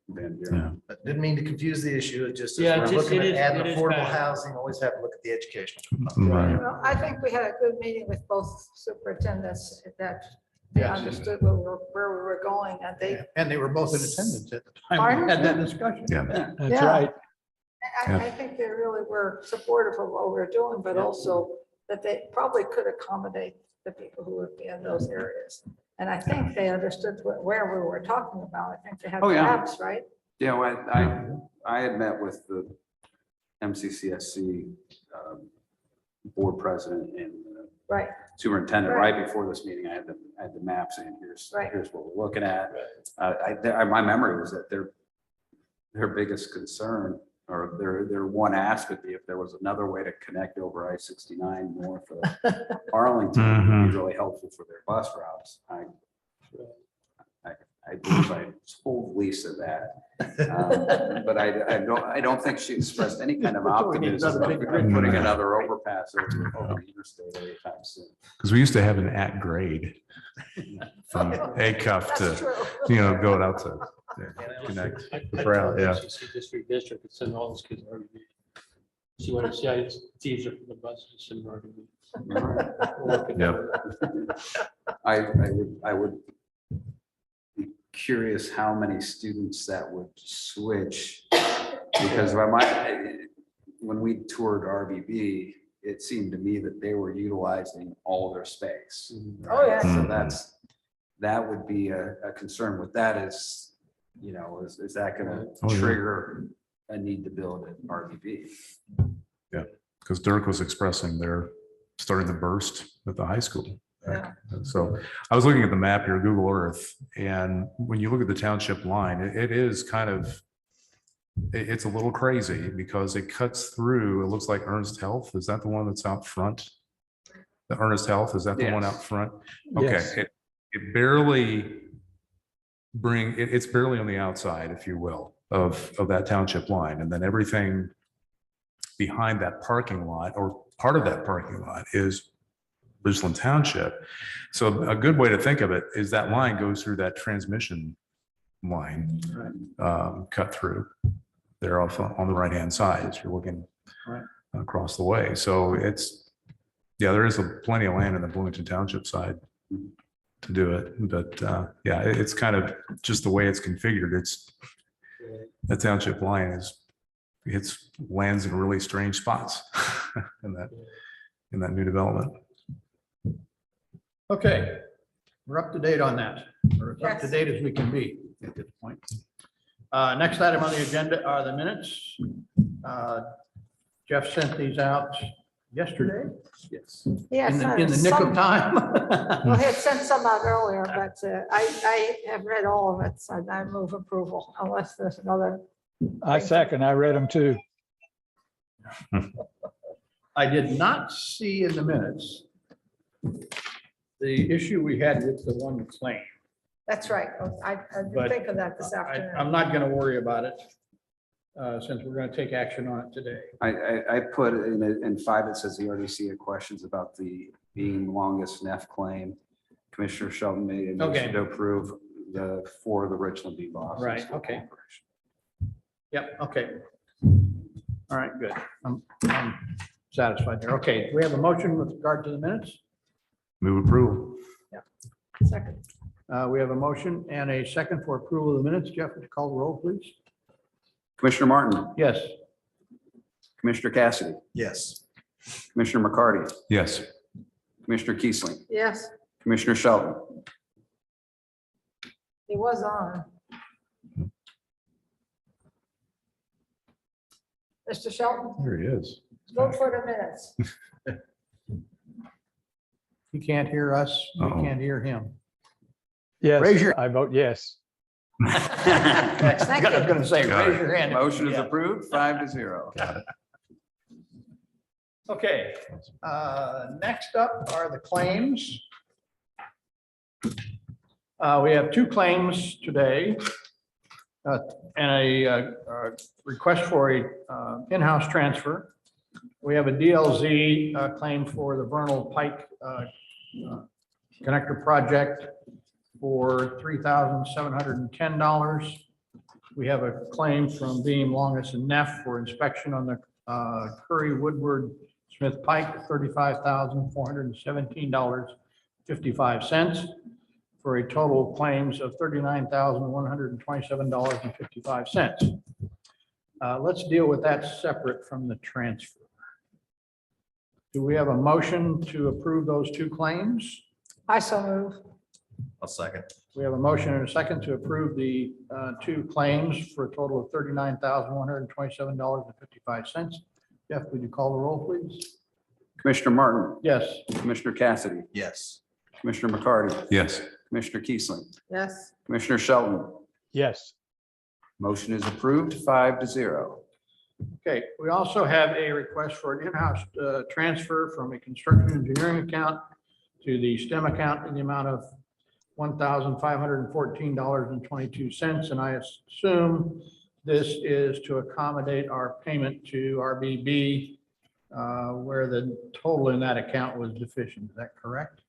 Van Yeah. Buren. But didn't mean to confuse the issue. It just, Yeah, as it we're just- looking it at is- adding it is affordable bad. housing, always have to look at the education. Right. Well, I think we had a good meeting with both superintendents that they Yes. understood where we were going, and they, And they were both in attendance at the time Pardon? we had that discussion. Yeah. That's Yeah. right. I think they really were supportive of what we're doing, but also that they probably could accommodate the people who would be in those areas. And I think they understood where we were talking about. I think they had Oh, yeah. maps, right? Yeah, well, I had met with the MCCSC board president and Right, superintendent Right. right before this meeting. I had the maps and Right. here's what we're looking at. My memory was that their biggest concern or their one ask would be if there was another way to connect over I-69 north of Arlington, it would be really helpful for their bus routes. I believe I told Lisa that. But I don't think she expressed any kind of So we need optimism another of big bridge. putting another overpass over the interstate anytime soon. Because we used to have an at grade from A cuff that's to, true. go out to connect. I Brown, yeah. MCC district, it's in all those kids are RBB. See what it's, yeah, it's easier for the buses in RBB. We'll look at Yep. that. I would be curious how many students that would switch. Because when we toured RBB, it seemed to me that they were utilizing all their space. Oh, yeah. So that would be a concern with that is, is that gonna Oh, yeah. trigger a need to build an RBB? Because Dirk was expressing they're starting to burst at the high school. Yeah. So I was looking at the map here, Google Earth, and when you look at the township line, it is kind of, it's a little crazy because it cuts through, it looks like Ernst Health. Is that the one that's out front? The Ernst Health, is that the one Yes. out front? Yes. Okay, it barely it's barely on the outside, if you will, of that township line. And then everything behind that parking lot or part of that parking lot is Ridgeland Township. So a good way to think of it is that line goes through that transmission line, cut through there off on the right-hand side as you're looking Right. across the way. So there is plenty of land in the Bloomington Township side to do it. But it's kind of just the way it's configured. The township line lands in really strange spots in that new development. Okay, we're up to date on that, or as up to Yes. date as we can be at this point. Next item on the agenda are the minutes. Jeff sent these out yesterday. Yes. Yes. In the nick of time. Well, he had sent some out earlier, but I have read all of it, so I move approval unless there's another. I second. I read them too. I did not see in the minutes the issue we had with the one claim. That's right. I didn't But think of that this afternoon. I'm not going to worry about it since we're going to take action on it today. I put in 5, it says the RDC had questions about the being longest NEF claim. Commissioner Shelton made a motion Okay. to approve for the Richland B. Boston. Right, School okay. Corporation. Yep, okay. All right, good. I'm satisfied there. Okay, we have a motion with regard to the minutes. Move approval. Second. We have a motion and a second for approval of the minutes. Jeff, would you call the roll, please? Commissioner Martin, Yes. Commissioner Cassidy, Yes. Commissioner McCarty, Yes. Commissioner Kiesling, Yes, Commissioner Shelton, he was on. Mr. Shelton, There he is. vote for the minutes. He can't hear us. We Uh-oh. can't hear him. Yes, Raise your- I vote yes. I was going to say, Got raise it. your hand. motion is Yeah. approved, 5-0. Okay, next up are the claims. We have 2 claims today. And a request for a in-house transfer. We have a DLZ claim for the Vernal Pike connector project for $3,710. We have a claim from Beam Longus and Neff for inspection on the Curry Woodward Smith Pike, $35,417.55 for a total of claims of $39,127.55. Let's deal with that separate from the transfer. Do we have a motion to approve those 2 claims? I so move. I'll second. We have a motion and a second to approve the 2 claims for a total of $39,127.55. Jeff, would you call the roll, please? Commissioner Martin, Yes. Commissioner Cassidy, Yes. Commissioner McCarty, Yes. Commissioner Kiesling, Yes, Commissioner Shelton. Yes. Motion is approved, 5-0. Okay, we also have a request for an in-house transfer from a construction engineering account to the STEM account in the amount of $1,514.22. And I assume this is to accommodate our payment to RBB where the total in that account was deficient. Is that correct?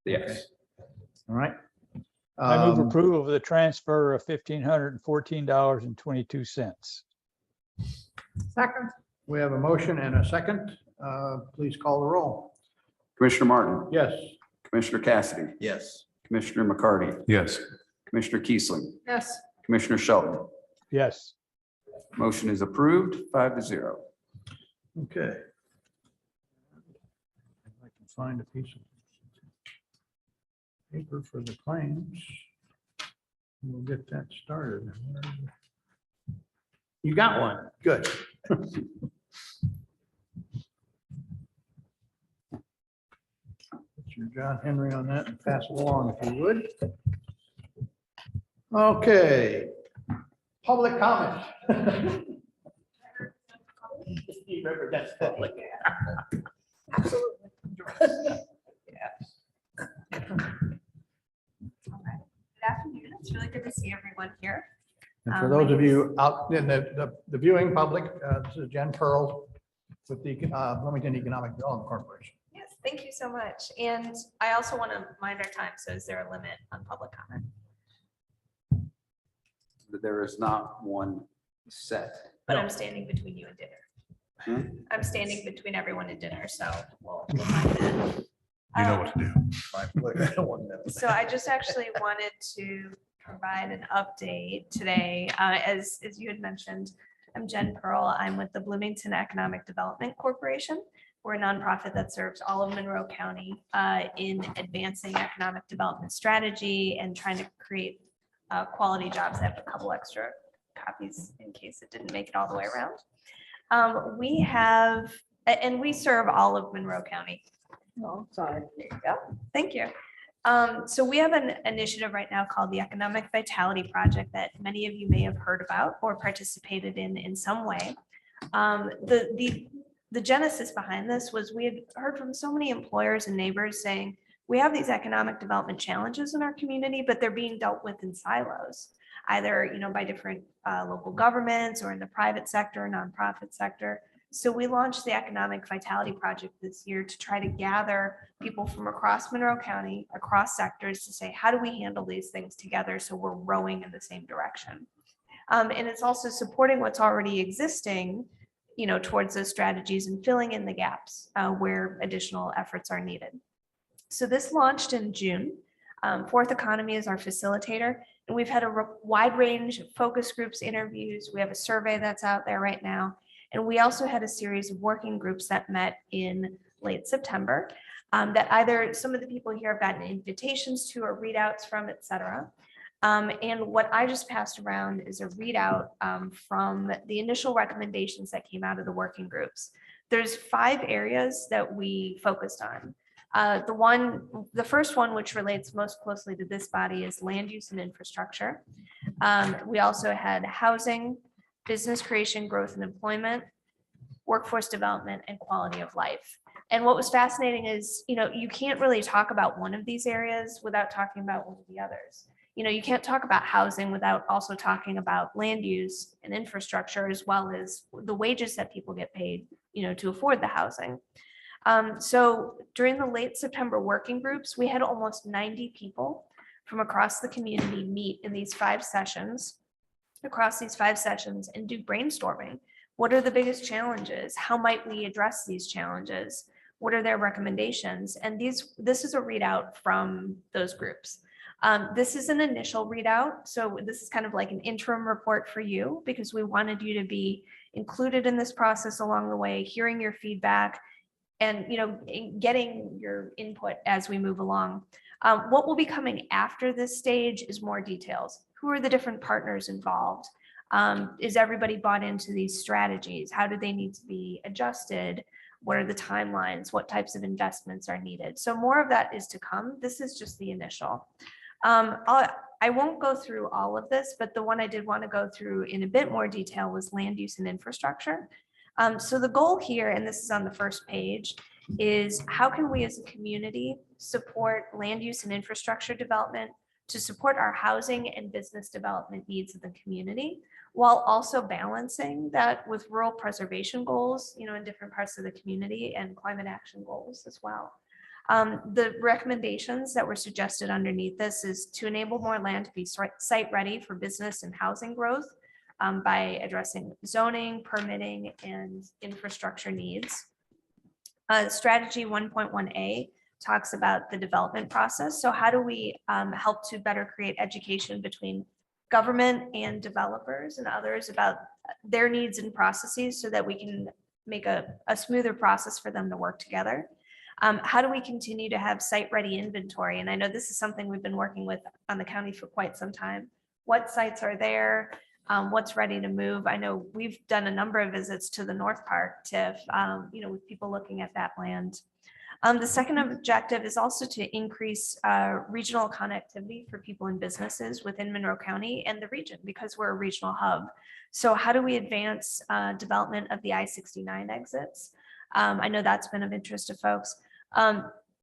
Yes. All right. I move approval of the transfer of $1,514.22. second. We have a motion and a second. Please call the roll. Commissioner Martin, Yes. Commissioner Cassidy, Yes. Commissioner McCarty, Yes. Commissioner Kiesling, Yes. Commissioner Shelton. Yes. Motion is approved, 5-0. Okay. If I can find a piece of paper for the claims. We'll get that started. You got one? Good. Put your John Henry on that and pass it along if you would. Okay. Public comment. He represents public. Absolutely. Good afternoon. It's really good to see everyone here. And for those of you out in the viewing public, this is Jen Pearl with the Bloomington Economic Development Corporation. Yes, thank you so much. And I also want to mind our time. So is there a limit on public comment? There is not one set. But I'm standing between you and dinner. Hmm? I'm standing between everyone and dinner, so we'll find that. You know what to do. 1 minute. So I just actually wanted to provide an update today. As you had mentioned, I'm Jen Pearl. I'm with the Bloomington Economic Development Corporation. We're a nonprofit that serves all of Monroe County in advancing economic development strategy and trying to create quality jobs. I have a couple extra copies in case it didn't make it all the way around. We have, and we serve all of Monroe County. Oh, sorry. There you go. Thank you. So we have an initiative right now called the Economic Vitality Project that many of you may have heard about or participated in some way. The genesis behind this was we had heard from so many employers and neighbors saying, we have these economic development challenges in our community, but they're being dealt with in silos, either by different local governments or in the private sector, nonprofit sector. So we launched the Economic Vitality Project this year to try to gather people from across Monroe County, across sectors to say, how do we handle these things together so we're rowing in the same direction? And it's also supporting what's already existing, towards those strategies and filling in the gaps where additional efforts are needed. So this launched in June. Fourth Economy is our facilitator, and we've had a wide range of focus groups, interviews. We have a survey that's out there right now. And we also had a series of working groups that met in late September that either some of the people here have gotten invitations to or readouts from, et cetera. And what I just passed around is a readout from the initial recommendations that came out of the working groups. There's 5 areas that we focused on. The first one, which relates most closely to this body, is land use and infrastructure. We also had housing, business creation, growth and employment, workforce development, and quality of life. And what was fascinating is, you can't really talk about one of these areas without talking about one of the others. You can't talk about housing without also talking about land use and infrastructure, as well as the wages that people get paid, to afford the housing. So during the late September working groups, we had almost 90 people from across the community meet in these 5 sessions, and do brainstorming. What are the biggest challenges? How might we address these challenges? What are their recommendations? And this is a readout from those groups. This is an initial readout. So this is kind of like an interim report for you, because we wanted you to be included in this process along the way, hearing your feedback and getting your input as we move along. What will be coming after this stage is more details. Who are the different partners involved? Is everybody bought into these strategies? How do they need to be adjusted? What are the timelines? What types of investments are needed? So more of that is to come. This is just the initial. I won't go through all of this, but the one I did want to go through in a bit more detail was land use and infrastructure. So the goal here, and this is on the first page, is how can we as a community support land use and infrastructure development to support our housing and business development needs of the community, while also balancing that with rural preservation goals, in different parts of the community, and climate action goals as well. The recommendations that were suggested underneath this is to enable more land to be site ready for business and housing growth by addressing zoning, permitting, and infrastructure needs. Strategy 1.1A talks about the development process. So how do we help to better create education between government and developers and others about their needs and processes so that we can make a smoother process for them to work together? How do we continue to have site-ready inventory? And I know this is something we've been working with on the county for quite some time. What sites are there? What's ready to move? I know we've done a number of visits to the North Park TIF, with people looking at that land. The second objective is also to increase regional connectivity for people and businesses within Monroe County and the region because we're a regional hub. So how do we advance development of the I-69 exits? I know that's been of interest to folks.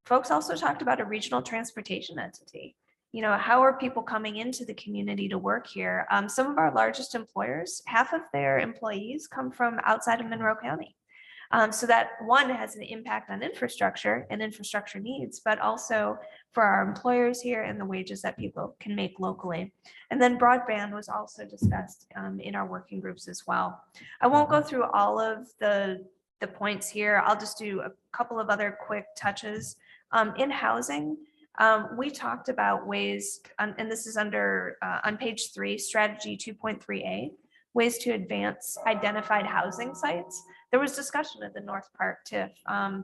Folks also talked about a regional transportation entity. How are people coming into the community to work here? Some of our largest employers, half of their employees come from outside of Monroe County. So that one has an impact on infrastructure and infrastructure needs, but also for our employers here and the wages that people can make locally. And then broadband was also discussed in our working groups as well. I won't go through all of the points here. I'll just do a couple of other quick touches. In housing, we talked about ways, and this is under on page 3, strategy 2.3a, ways to advance identified housing sites. There was discussion at the North Park TIF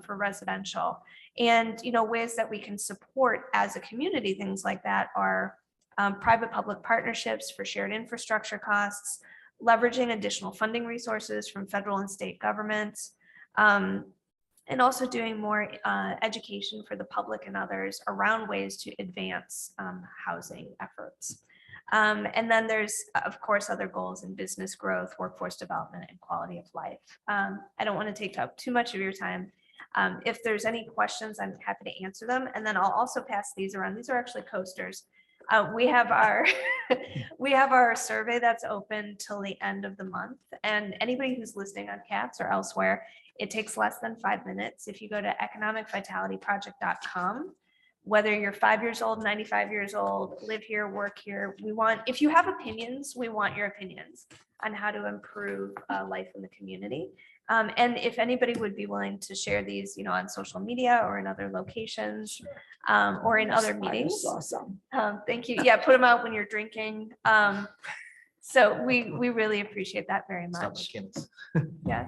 for residential, and ways that we can support as a community. Things like that are private-public partnerships for shared infrastructure costs, leveraging additional funding resources from federal and state governments, and also doing more education for the public and others around ways to advance housing efforts. And then there's, of course, other goals in business growth, workforce development, and quality of life. I don't want to take up too much of your time. If there's any questions, I'm happy to answer them. And then I'll also pass these around. These are actually coasters. We have our we have our survey that's open till the end of the month. And anybody who's listening on CATS or elsewhere, it takes less than 5 minutes. If you go to economicvitalityproject.com, whether you're 5 years old, 95 years old, live here, work here, if you have opinions, we want your opinions on how to improve life in the community. And if anybody would be willing to share these, on social media or in other locations, or in other meetings. Awesome. Thank you. Yeah, put them out when you're drinking. So we really appreciate that very It's not much. McKinney's. Yeah.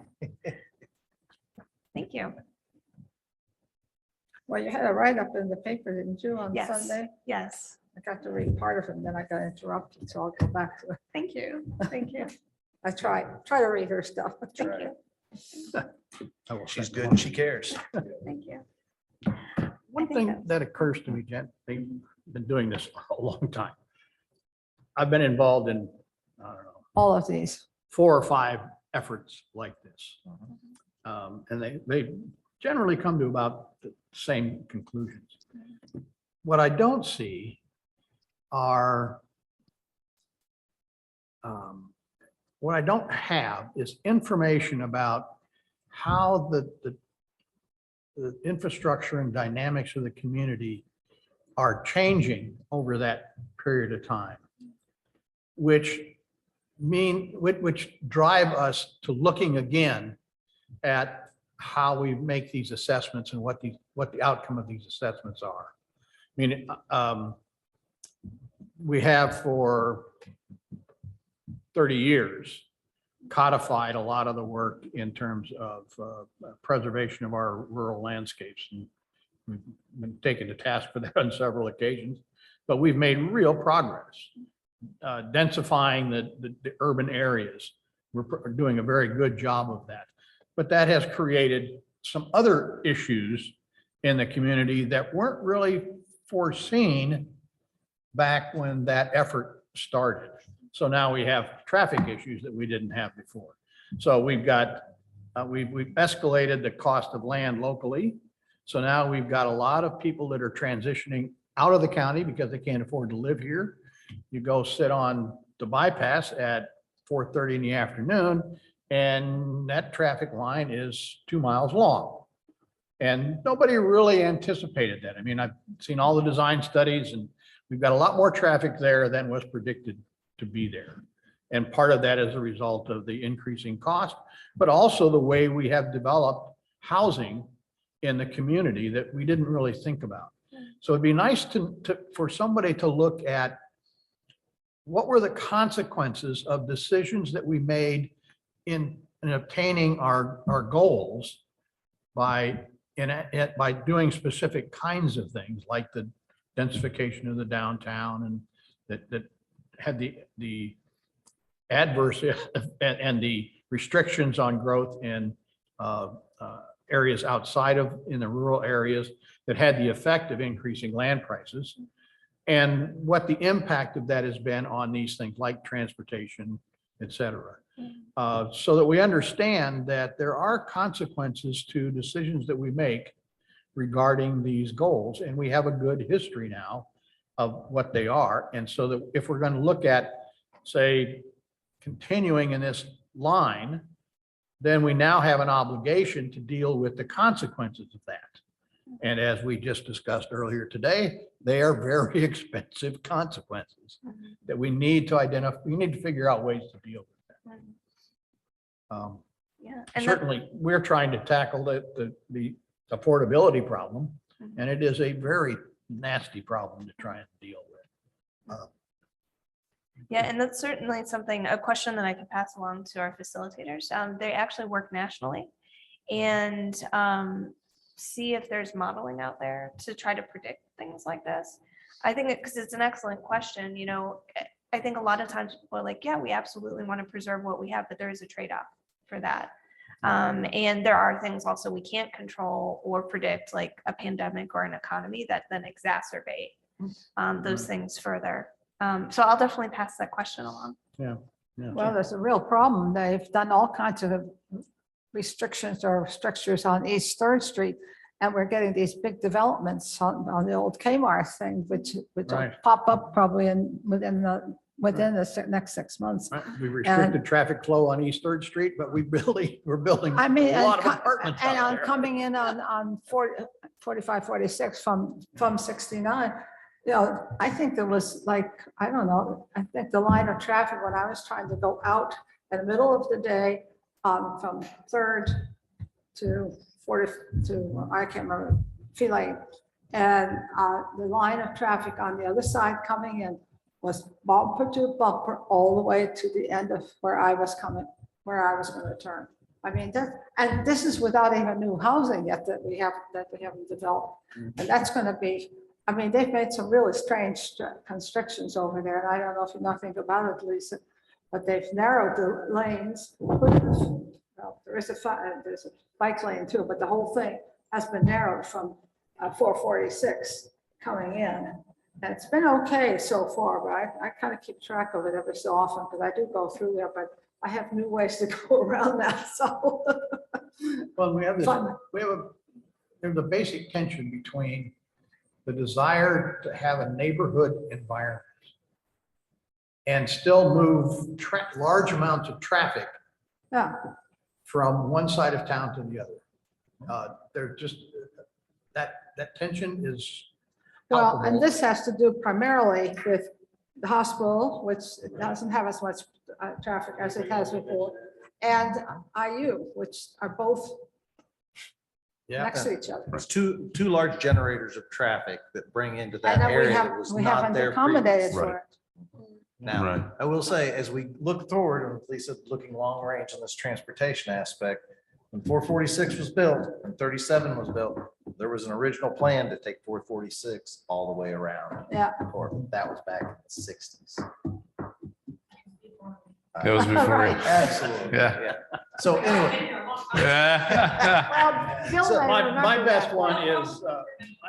Thank you. Well, you had a write-up in the paper, didn't you, on Yes. Sunday? Yes. I got to read part of it, then I got interrupted, so I'll go back to it. Thank you. Thank you. I try to read her stuff. Thank you. I will She's send good it and on. she cares. Thank you. One I think thing that's- that occurs to me, Jen, they've been doing this a long time. I've been involved in, I don't know, All of these. 4 or 5 efforts like this. And they generally come to about the same conclusions. What I don't see are, what I don't have is information about how the infrastructure and dynamics of the community are changing over that period of time, which drive us to looking again at how we make these assessments and what the outcome of these assessments are. I mean, we have for 30 years codified a lot of the work in terms of preservation of our rural landscapes. And we've been taken to task for that on several occasions, but we've made real progress. Densifying the urban areas. We're doing a very good job of that. But that has created some other issues in the community that weren't really foreseen back when that effort started. So now we have traffic issues that we didn't have before. So we've got, we've escalated the cost of land locally. So now we've got a lot of people that are transitioning out of the county because they can't afford to live here. You go sit on the bypass at 4:30 in the afternoon, and that traffic line is 2 miles long. And nobody really anticipated that. I mean, I've seen all the design studies, and we've got a lot more traffic there than was predicted to be there. And part of that is a result of the increasing cost, but also the way we have developed housing in the community that we didn't really think about. So it'd be nice for somebody to look at what were the consequences of decisions that we made in obtaining our goals by doing specific kinds of things like the densification of the downtown and that had the adverse and the restrictions on growth in areas outside of, in the rural areas that had the effect of increasing land prices, and what the impact of that has been on these things like transportation, et cetera. So that we understand that there are consequences to decisions that we make regarding these goals, and we have a good history now of what they are. And so that if we're going to look at, say, continuing in this line, then we now have an obligation to deal with the consequences of that. And as we just discussed earlier today, they are very expensive consequences that we need to identify. We need to figure out ways to deal with that. Yeah. And that- Certainly, we're trying to tackle the affordability problem, and it is a very nasty problem to try and deal with. Yeah, and that's certainly something, a question that I could pass along to our facilitators. They actually work nationally and see if there's modeling out there to try to predict things like this. I think because it's an excellent question, you know, I think a lot of times people are like, yeah, we absolutely want to preserve what we have, but there is a trade-off for that. And there are things also we can't control or predict, like a pandemic or an economy that then exacerbate those things further. So I'll definitely pass that question along. Yeah. Well, there's a real problem. They've done all kinds of restrictions or strictures on East Third Street. And we're getting these big developments on the old Kmart thing, which will Right. pop up probably within the next 6 months. We restricted traffic flow on East Third Street, but we're building I mean, a lot of and apartments and out on there. coming in on 45, 46 from 69, you know, I think there was like, I don't know, I think the line of traffic when I was trying to go out in the middle of the day from 3rd to 40 to, I can't remember, Lane. And the line of traffic on the other side coming in was bumper to bumper all the way to the end of where I was going to turn. I mean, and this is without even new housing yet that we haven't developed. And that's going to be, I mean, they've made some really strange constrictions over there. And I don't know if you know anything about it, Lisa, but they've narrowed the lanes. Well, there's a bike lane too, but the whole thing has been narrowed from 446 coming in. And it's been okay so far, but I kind of keep track of it every so often because I do go through there, but I have new ways to go around that, so. Well, we have this, Fun. there's a basic tension between the desire to have a neighborhood environment and still move large amounts of traffic Yeah, from one side of town to the other. They're just, that tension is. well, palpable. and this has to do primarily with the hospital, which doesn't have as much traffic as it has before, and IU, which are both Yeah. next to each other. There's two large generators of traffic that bring into I that know area that was we not haven't there accommodated previously. for it. Now, Right. I will say, as we look forward, and Lisa looking long range on this transportation aspect, when 446 was built and 37 was built, there was an original plan to take 446 all the way around. Yeah. That was back in the 60s. It was before. Right. Absolutely. Yeah. So anyway, Yeah. Well, Bill So may my remember best that. one is,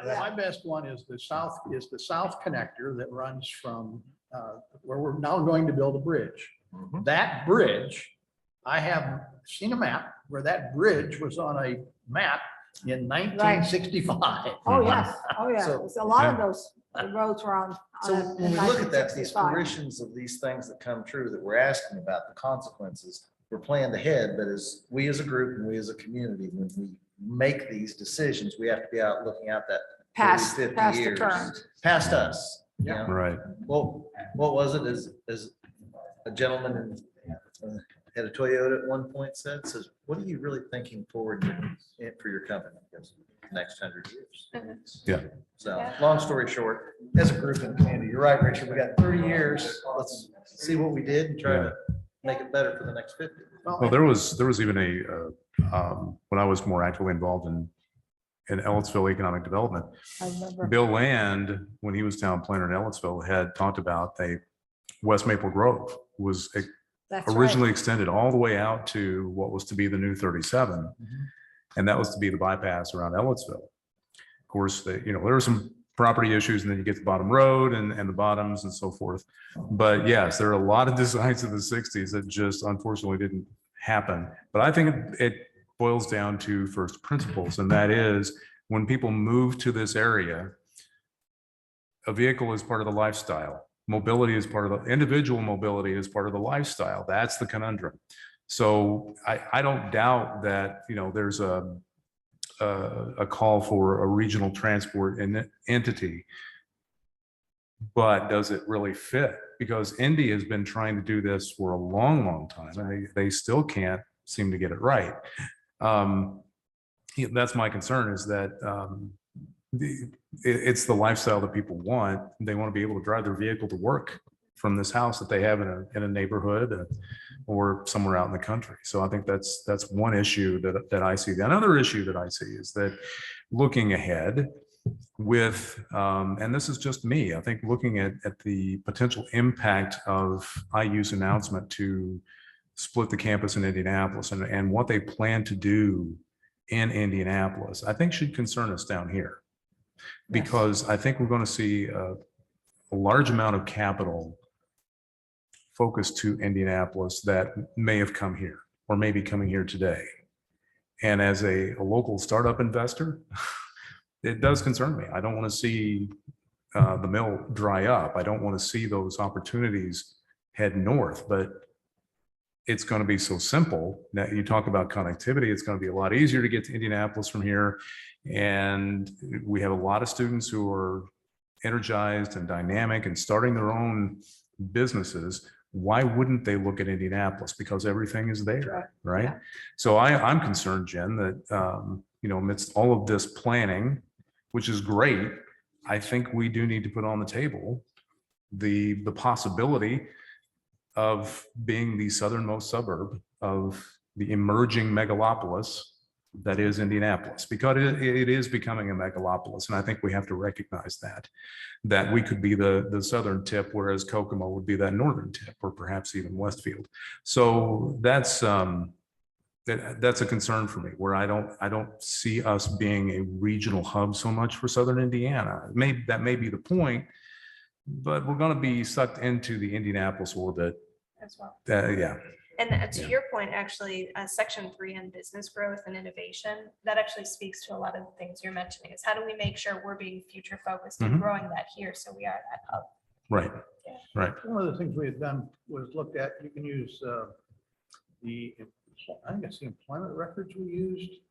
my best one is the south connector that runs from, where we're now going to build a bridge. Mhm. That bridge, I have seen a map where that bridge was on a map in 1965. Oh, yes, oh, yeah, So- there's a lot of those roads were on. So on when we look at that, these 1965. fruitions of these things that come true that we're asking about, the consequences, we're planned ahead, but as we as a group and we as a community, when we make these decisions, we have to be out looking out that 40, Past 50 the years. current. Past us, you know? Right. Well, what was it, as a gentleman at a Toyota at one point says, what are you really thinking forward for your company? He goes, the next 100 years. Yeah. So, Yeah. long story short, as a group in the community, you're right, Richard, we got 30 years. Let's see what we did and try to make it better for the next 50. Well, there was even when I was more actively involved in Ellisville economic development, I remember. Bill Land, when he was town planner in Ellisville, had talked about West Maple Grove was That's originally right. extended all the way out to what was to be the new 37. And that was to be the bypass around Ellisville. Of course, there were some property issues, and then you get the bottom road and the bottoms and so forth. But yes, there are a lot of designs of the 60s that just unfortunately didn't happen. But I think it boils down to first principles, and that is when people move to this area, a vehicle is part of the lifestyle. Mobility is part of the individual mobility is part of the lifestyle. That's the conundrum. So I don't doubt that, there's a call for a regional transport entity, but does it really fit? Because Indy has been trying to do this for a long, long time, and they still can't seem to get it right. That's my concern, is that it's the lifestyle that people want. They want to be able to drive their vehicle to work from this house that they have in a neighborhood or somewhere out in the country. So I think that's one issue that I see. Another issue that I see is that looking ahead with, and this is just me, I think looking at the potential impact of IU's announcement to split the campus in Indianapolis and what they plan to do in Indianapolis, I think should concern us down here. Because I think we're going to see a large amount of capital focused to Indianapolis that may have come here or may be coming here today. And as a local startup investor, it does concern me. I don't want to see the mill dry up. I don't want to see those opportunities head north, but it's going to be so simple. Now, you talk about connectivity, it's going to be a lot easier to get to Indianapolis from here. And we have a lot of students who are energized and dynamic and starting their own businesses. Why wouldn't they look at Indianapolis? Because everything is there, right? Yeah. So I'm concerned, Jen, that amidst all of this planning, which is great, I think we do need to put on the table the possibility of being the southernmost suburb of the emerging megalopolis that is Indianapolis, because it is becoming a megalopolis. And I think we have to recognize that we could be the southern tip, whereas Kokomo would be that northern tip, or perhaps even Westfield. So that's a concern for me, where I don't see us being a regional hub so much for southern Indiana. That may be the point, but we're going to be sucked into the Indianapolis orbit. As well. Yeah. And to your point, actually, section 3 on business growth and innovation, that actually speaks to a lot of the things you're mentioning, is how do we make sure we're being future focused and growing that here, so we are that hub. Right. Yeah. Right. One of the things we had done was looked at, you can use I think it's the employment records we used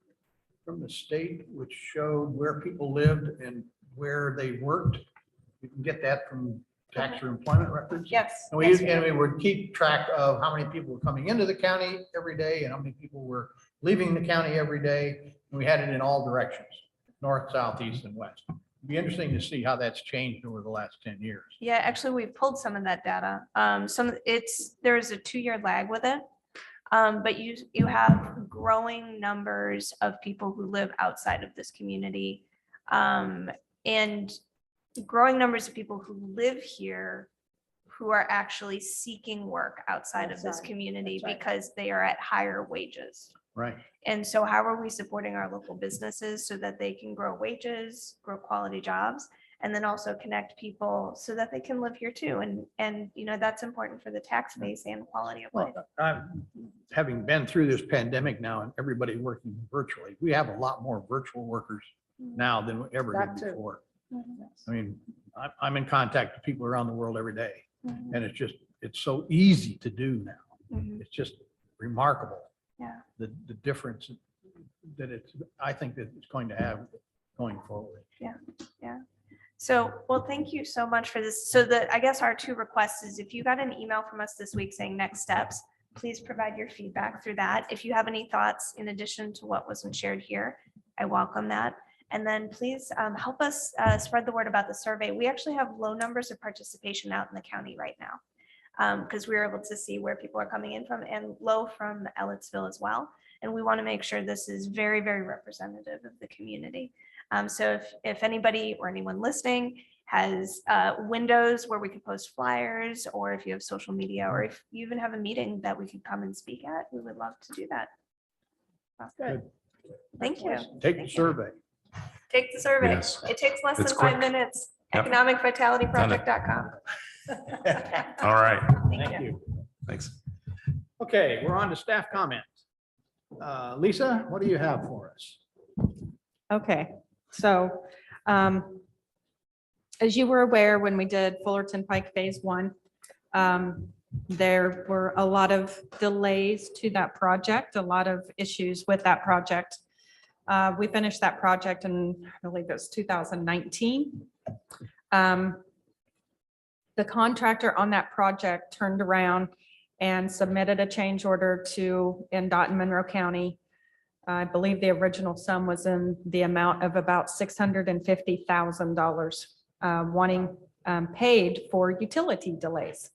from the state, which showed where people lived and where they worked. You can get that from tax or employment records. Yes. And we would keep track of how many people were coming into the county every day and how many people were leaving the county every day. And we had it in all directions, north, south, east, and west. It'd be interesting to see how that's changed over the last 10 years. Yeah, actually, we pulled some of that data. There's a 2-year lag with it. But you have growing numbers of people who live outside of this community. And growing numbers of people who live here who are actually seeking work outside of this Outside. community That's right. because they are at higher wages. Right. And so how are we supporting our local businesses so that they can grow wages, grow quality jobs, and then also connect people so that they can live here too? And that's important for the tax base and quality of life. Well, having been through this pandemic now and everybody working virtually, we have a lot more virtual workers now than we ever That did too. before. Mhm. I mean, I'm in contact with people around the world every day, Mhm. and it's so easy to do now. Mhm. It's just remarkable. Yeah. The difference that I think that it's going to have going forward. So, well, thank you so much for this. So I guess our 2 requests is, if you got an email from us this week saying next steps, please provide your feedback through that. If you have any thoughts in addition to what wasn't shared here, I welcome that. And then please help us spread the word about the survey. We actually have low numbers of participation out in the county right now, because we were able to see where people are coming in from, and low from Ellettsville as well. And we want to make sure this is very, very representative of the community. So if anybody or anyone listening has windows where we could post flyers, or if you have social media, or if you even have a meeting that we could come and speak at, we would love to do that. Good. Thank you. Take the survey. Take the survey. Yes. It takes less It's than 5 quick. minutes. Yep. Economicvitalityproject.com. All right. Thank you. Thanks. Okay, we're on to staff comments. Lisa, what do you have for us? Okay, so as you were aware, when we did Fullerton Pike Phase 1, there were a lot of delays to that project, a lot of issues with that project. We finished that project in, I believe it was 2019. The contractor on that project turned around and submitted a change order to NDOT in Monroe County. I believe the original sum was in the amount of about $650,000, wanting paid for utility delays.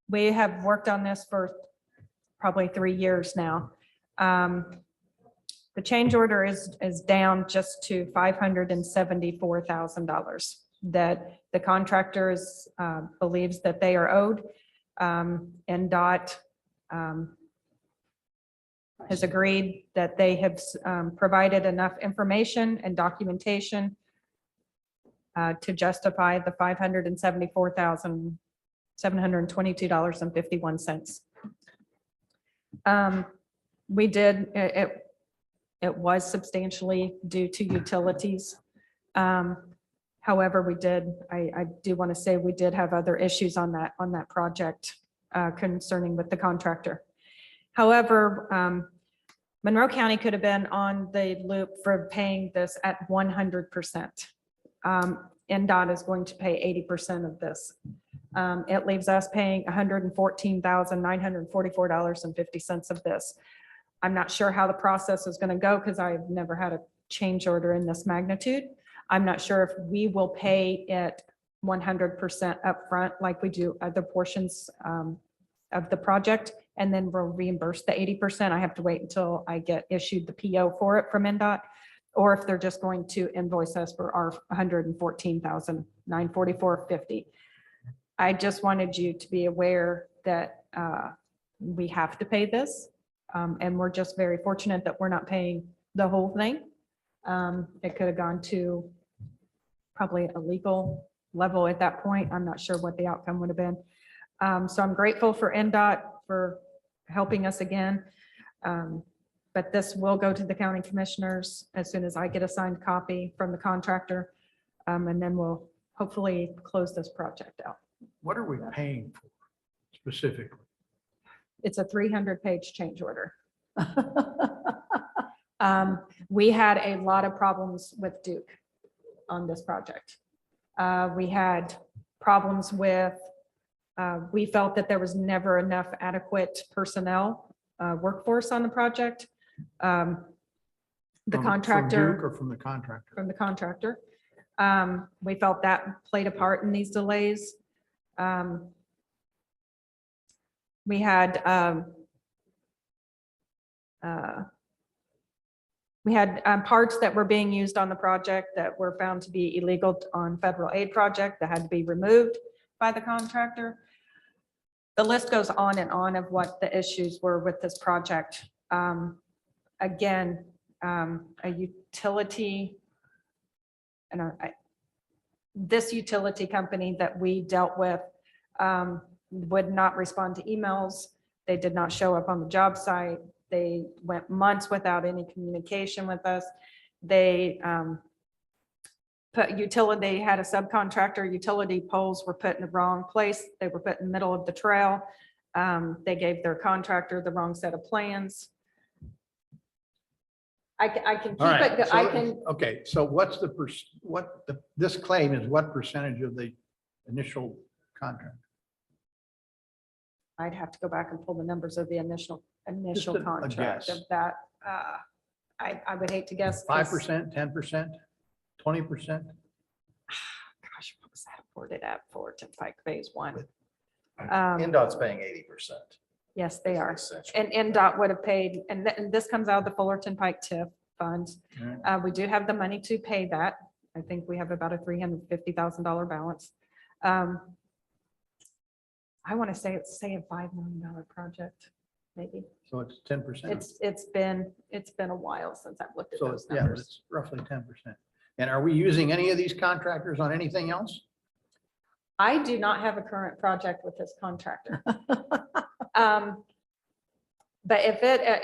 We have worked on this for probably 3 years now. The change order is down just to $574,000 that the contractor believes that they are owed. NDOT has agreed that they have provided enough information and documentation to justify the $574,722.51. We did, it was substantially due to utilities. However, I do want to say we did have other issues on that project concerning with the contractor. However, Monroe County could have been on the loop for paying this at 100%. NDOT is going to pay 80% of this. It leaves us paying $114,944.50 of this. I'm not sure how the process is going to go because I've never had a change order in this magnitude. I'm not sure if we will pay it 100% upfront like we do other portions of the project, and then we'll reimburse the 80%. I have to wait until I get issued the PO for it from NDOT, or if they're just going to invoice us for our $114,944.50. I just wanted you to be aware that we have to pay this, and we're just very fortunate that we're not paying the whole thing. It could have gone to probably a legal level at that point. I'm not sure what the outcome would have been. So I'm grateful for NDOT for helping us again. But this will go to the county commissioners as soon as I get a signed copy from the contractor. And then we'll hopefully close this project out. What are we paying for specifically? It's a 300-page change order. We had a lot of problems with Duke on this project. We had problems with, we felt that there was never enough adequate personnel, workforce on the project. The contractor. From Duke or from the contractor? From the contractor. We felt that played a part in these delays. We had parts that were being used on the project that were found to be illegal on federal aid project that had to be removed by the contractor. The list goes on and on of what the issues were with this project. Again, a utility, and this utility company that we dealt with would not respond to emails. They did not show up on the job site. They went months without any communication with us. They they had a subcontractor, utility poles were put in the wrong place. They were put in the middle of the trail. They gave their contractor the wrong set of plans. I can keep All right, it, so- I can, Okay, so this claim is what percentage of the initial contract? I'd have to go back and pull the numbers of the initial Just a contract guess. of that. I would hate to guess. 5%, 10%, 20%? Gosh, what was that awarded at Fullerton Pike Phase 1? NDOT's paying 80%. Yes, they are. essentially. And NDOT would have paid, and this comes out of the Fullerton Pike TIF funds. We do have the money to pay that. I think we have about a $350,000 balance. I want to say it's a $5 million project, maybe. So it's 10%. It's been a while since I've looked at So those yeah, numbers. it's roughly 10%. And are we using any of these contractors on anything else? I do not have a current project with this contractor. But if it,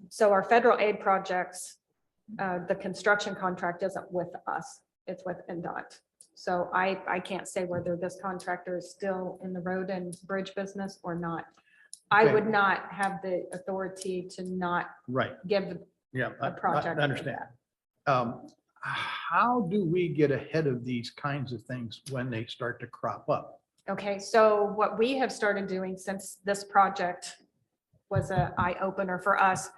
so our federal aid projects, the construction contract isn't with us, it's with NDOT. So I can't say whether this contractor is still in the road and bridge business or not. I Okay. would not have the authority to not Right. give Yeah, a project. I understand. How do we get ahead of these kinds of things when they start to crop up? Okay, so what we have started doing since this project was an eye opener for us,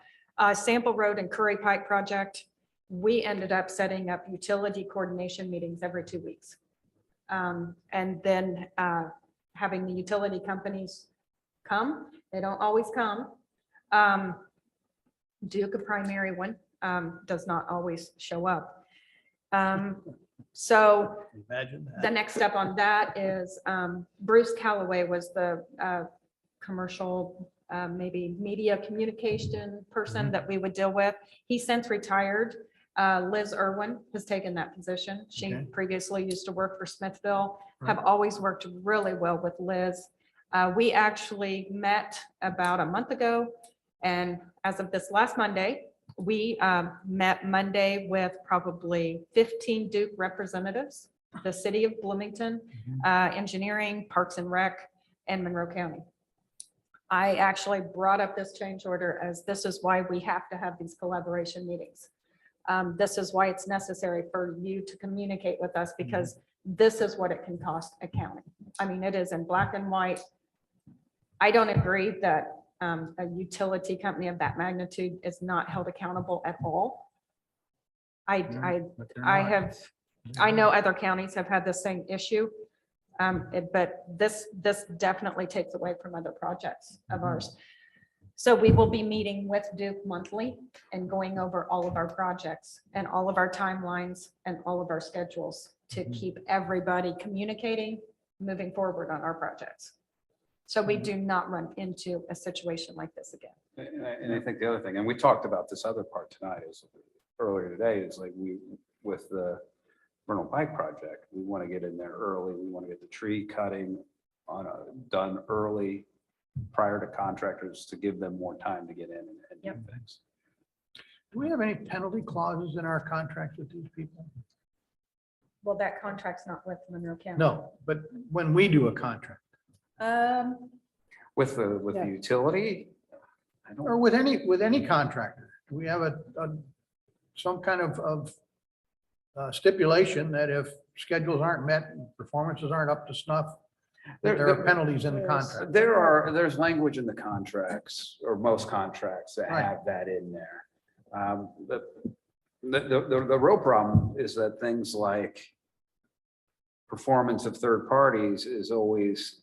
Sample Road and Curry Pike project, we ended up setting up utility coordination meetings every 2 weeks. And then having the utility companies come, they don't always come. Duke, a primary one, does not always show up. So Imagine the that. next step on that is Bruce Calloway was the commercial, maybe media communication person that we would deal with. He's since retired. Liz Irwin has taken that position. She Okay. previously used to work for Smithville, have always worked really well with Liz. We actually met about a month ago, and as of this last Monday, we met Monday with probably 15 Duke representatives, the city of Bloomington, engineering, Parks and Rec, and Monroe County. I actually brought up this change order as this is why we have to have these collaboration meetings. This is why it's necessary for you to communicate with us, because this is what it can cost a county. I mean, it is in black and white. I don't agree that a utility company of that magnitude is not held accountable at all. I But they're not. know other counties have had the same issue. But this definitely takes away from other projects of ours. So we will be meeting with Duke monthly and going over all of our projects and all of our timelines and all of our schedules to keep everybody communicating, moving forward on our projects. So we do not run into a situation like this again. And I think the other thing, and we talked about this other part tonight, is earlier today, is like with the Vernal Pike project, we want to get in there early. We want to get the tree cutting done early prior to contractors to give them more time to get in and do things. Do we have any penalty clauses in our contracts with these people? Well, that contract's not with Monroe County. No, but when we do a contract, With the Yeah. utility, I or don't, with any contractor, do we have some kind of stipulation that if schedules aren't met, and performances aren't up to snuff, that there are penalties in the contract? there's language in the contracts, or most contracts that Right. have that in there. The real problem is that things like performance of third parties is always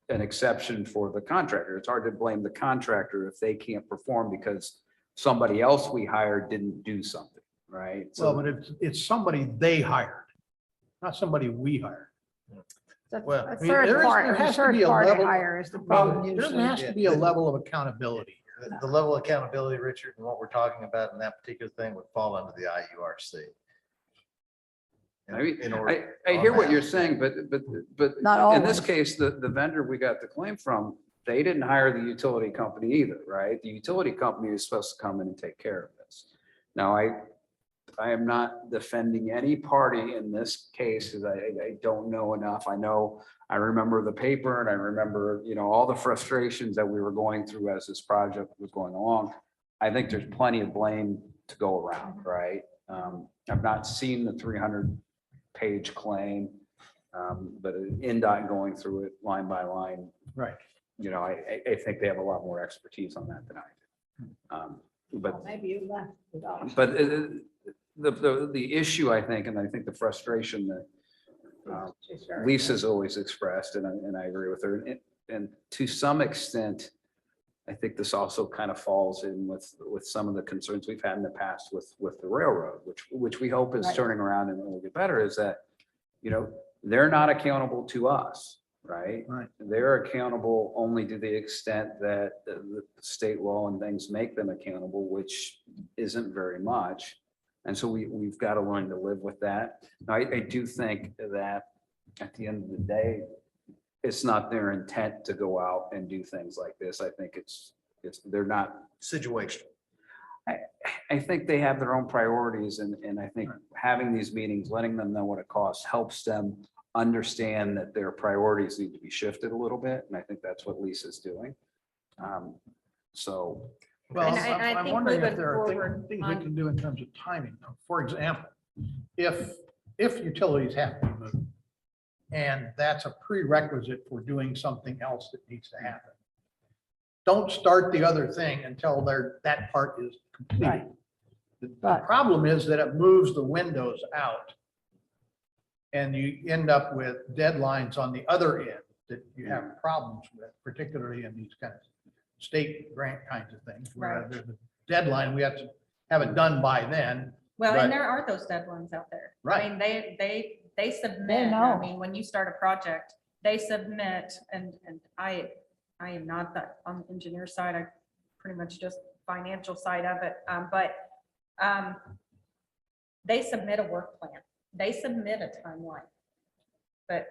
an exception for the contractor. It's hard to blame the contractor if they can't perform because somebody else we hired didn't do something, right? Well, So but it's somebody they hired, not somebody we hired. Well, A I mean, third there party, has to third be a party level- hire is the problem There usually. has to be a level of accountability. The level of accountability, Richard, and what we're talking about in that particular thing would fall under the IURC. I mean, In order- I hear on what that. you're saying, but Not in this always. case, the vendor we got the claim from, they didn't hire the utility company either, right? The utility company is supposed to come in and take care of this. Now, I am not defending any party in this case because I don't know enough. I remember the paper and I remember, all the frustrations that we were going through as this project was going along. I think there's plenty of blame to go around, right? I've not seen the 300-page claim, but NDOT going through it line by line, Right. I think they have a lot more expertise on that than I do. But Maybe you left. without- But the issue, I think, and I think the frustration that She's very- Lisa's always expressed, and I agree with her, and to some extent, I think this also kind of falls in with some of the concerns we've had in the past with the railroad, which we hope is Right. turning around and will get better, is that, they're not accountable to us, right? Right. They're accountable only to the extent that the state law and things make them accountable, which isn't very much. And so we've got to learn to live with that. I do think that at the end of the day, it's not their intent to go out and do things like this. I think they're not, Situational. I think they have their own priorities, and I think having these meetings, letting them know what it costs, helps them understand that their priorities need to be shifted a little bit, and I think that's what Lisa's doing. So, Well, And I I'm think wondering if moving there are forward things we on- can do in terms of timing. For example, if utilities have to move, and that's a prerequisite for doing something else that needs to happen, don't start the other thing until that part is completed. Right. The Right. problem is that it moves the windows out. And you end up with deadlines on the other end that you have problems with, particularly in these kind of state grant kinds of things. Where Right. there's a deadline, we have to have it done by then. Well, But- and there are those deadlines out there. Right. I mean, they submit, know. I mean, when you start a project, they submit, and I am not that on the engineer side, I pretty much just financial side of it, but they submit a work plan, they submit a timeline. But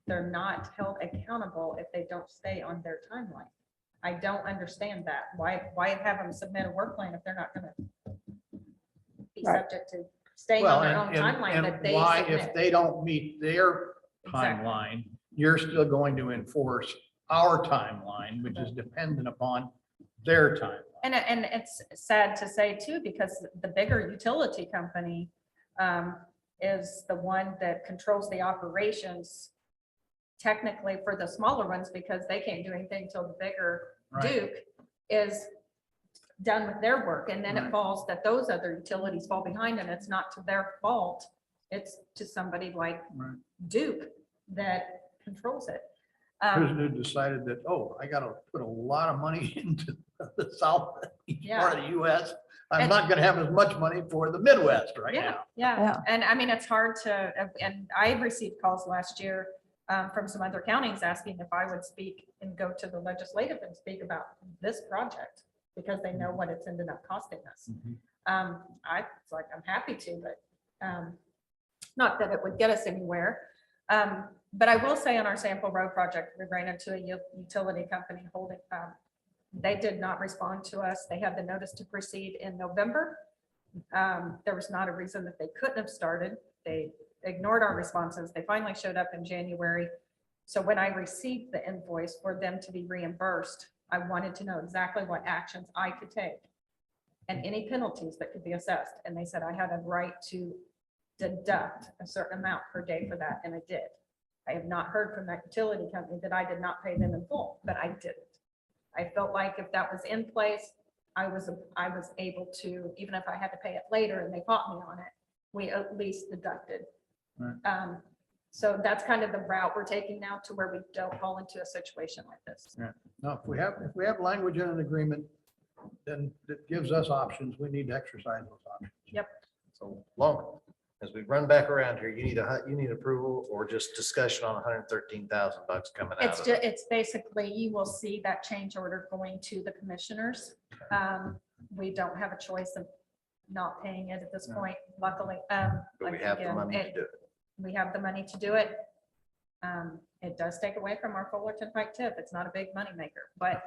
they're not held accountable if they don't stay on their timeline. I don't understand that. Why have them submit a work plan if they're not gonna be Right. subject to staying Well, on their own and timeline that and they why, if submit? they don't meet their Exactly. timeline, you're still going to enforce our timeline, which is dependent upon their timeline. And it's sad to say too, because the bigger utility company is the one that controls the operations technically for the smaller ones, because they can't do anything until the bigger Right. Duke is done with their work. And then it Right. falls that those other utilities fall behind, and it's not to their fault. It's to somebody like Right. Duke that controls it. Who decided that, oh, I gotta put a lot of money into the south part of the US. I'm And- not gonna have as much money for the Midwest right now. Yeah, Yeah. and I mean, it's hard to, and I received calls last year from some other counties asking if I would speak and go to the legislative and speak about this project, because they know what it's ended up costing us. It's like, I'm happy to, but not that it would get us anywhere. But I will say on our Sample Road project, we ran into a utility company holding, they did not respond to us. They had the notice to proceed in November. There was not a reason that they couldn't have started. They ignored our responses. They finally showed up in January. So when I received the invoice for them to be reimbursed, I wanted to know exactly what actions I could take and any penalties that could be assessed. And they said I had a right to deduct a certain amount per day for that, and I did. I have not heard from that utility company that I did not pay them in full, but I didn't. I felt like if that was in place, I was able to, even if I had to pay it later and they caught me on it, we at least deducted. Right. So that's kind of the route we're taking now, to where we don't fall into a situation like this. Now, if we have language in an agreement, then that gives us options, we need to exercise those options. So long, as we run back around here, you need approval or just discussion on $113,000 coming out It's of just, it. it's basically, you will see that change order going to the commissioners. We don't have a choice of not paying it at this No. point, luckily. But we like, have the again, money to do it. We have the money to do it. It does take away from our Fullerton Pike tip. It's not a big moneymaker, but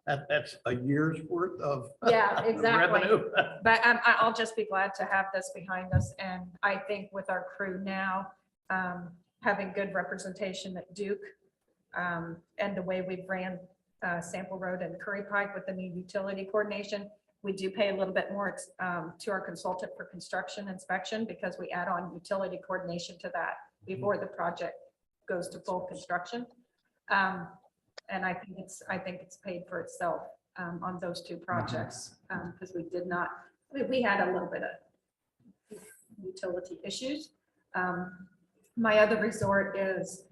That's a year's worth of yeah, exactly. revenue. But I'll just be glad to have this behind us. And I think with our crew now, having good representation at Duke, and the way we've ran Sample Road and Curry Pike with the new utility coordination, we do pay a little bit more to our consultant for construction inspection, because we add on utility coordination to that before the project goes to full construction. And I think it's paid for itself. on those two projects, because we did not, we had a little bit of utility issues. My other resort is,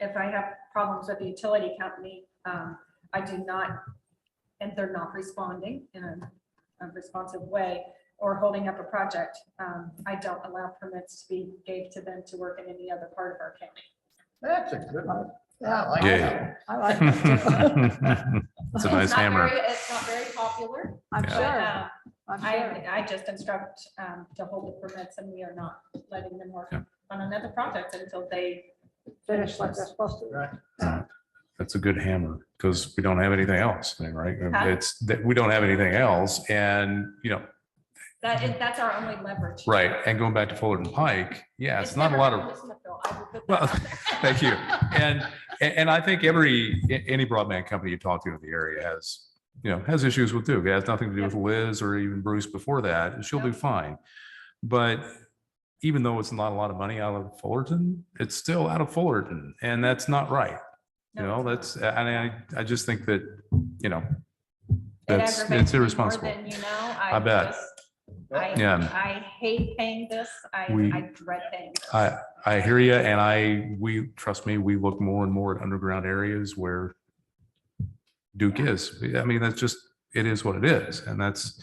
if I have problems with the utility company, I do not, and they're not responding in a responsive way or holding up a project, I don't allow permits to be gave to them to work in any other part of our county. That's a good one. Yeah, I like Yay. that. I like that too. It's a nice hammer. It's not very popular. I'm but, sure, I'm sure. I just instruct to hold the permits, and we are not letting them work Yeah. on another project until they Finish like they're supposed to. Right. That's a good hammer because we don't have anything else, right? Huh? It's that we don't have anything else. And, That's our only leverage. right. And going back to Fullerton Pike, yeah, it's not a never lot been of, to Smithville. I will put that well, out there. thank you. And I think any broadband company you talk to in the area has issues with too. It has nothing to do with Liz or even Bruce before that. She'll do Yep. fine. But even though it's not a lot of money out of Fullerton, it's still out of Fullerton, and that's not right. No, it's not. I just think that, It that's, aggravates it's me more irresponsible. than you know. I bet. Yeah. I hate paying this. I dread paying this. I hear you, and trust me, we look more and more at underground areas where Duke is. I mean, that's just, it is what it is, and that's,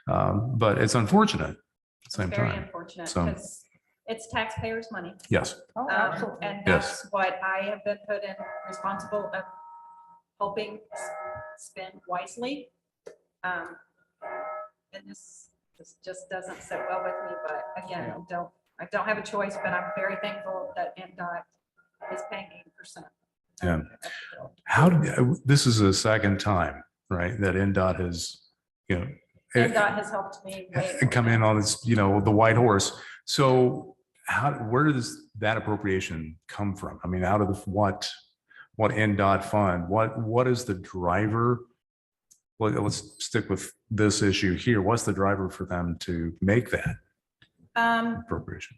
but it's unfortunate at the same It's very time. unfortunate So- because it's taxpayers' money. Yes, Oh, absolutely. And Yes. that's what I have been put in responsible of helping spend wisely. And this just doesn't sit well with me, but again, I don't have a choice, but I'm very thankful that NDOT is paying 8%. Yeah. This is the second time, right, that NDOT has, NDOT has helped me. way more come in than- on this, the white horse. So where does that appropriation come from? I mean, out of what NDOT fund, what is the driver? Well, let's stick with this issue here. What's the driver for them to make that appropriation?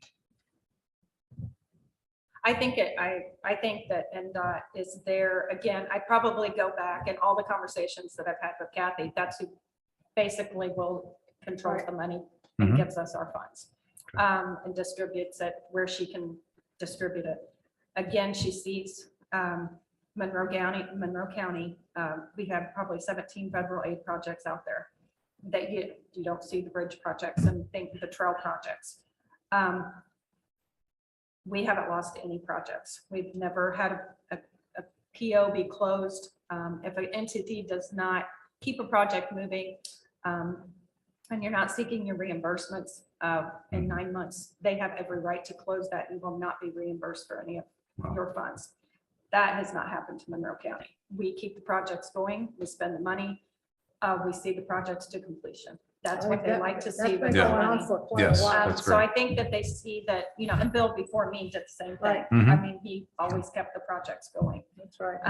I think that NDOT is there, again, I probably go back and all the conversations that I've had with Kathy, that's who basically will control the money and Mhm. gives us our funds. And distributes it where she can distribute it. Again, she sees Monroe County, we have probably 17 federal aid projects out there that you don't see the bridge projects and think the trail projects. We haven't lost any projects. We've never had a PO be closed. If an entity does not keep a project moving, and you're not seeking your reimbursements in 9 months, they have every right to close that. You will not be reimbursed for any of your funds. That has not happened to Monroe County. We keep the projects going, we spend the money, we see the projects to completion. That's what they like to see. That's been with Yeah. the going on money. for quite Yes. a while. That's So I great. think that they see that, and Bill before me did the same thing. Right. Mhm. I mean, he always kept the projects going. That's right.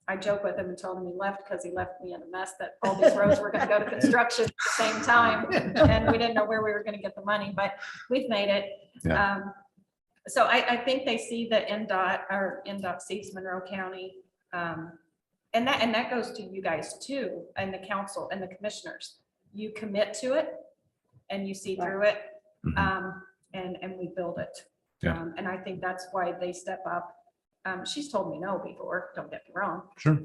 I joke with him and told him he left because he left me in a mess that all these roads were gonna go to construction at the same time. And we didn't know where we were gonna get the money, but we've made it. Yeah. So I think they see that NDOT sees Monroe County. And that goes to you guys too, and the council and the commissioners. You commit to it and you see through it, Mhm. and we build it. Yeah. And I think that's why they step up. She's told me no before, don't get me wrong. Sure.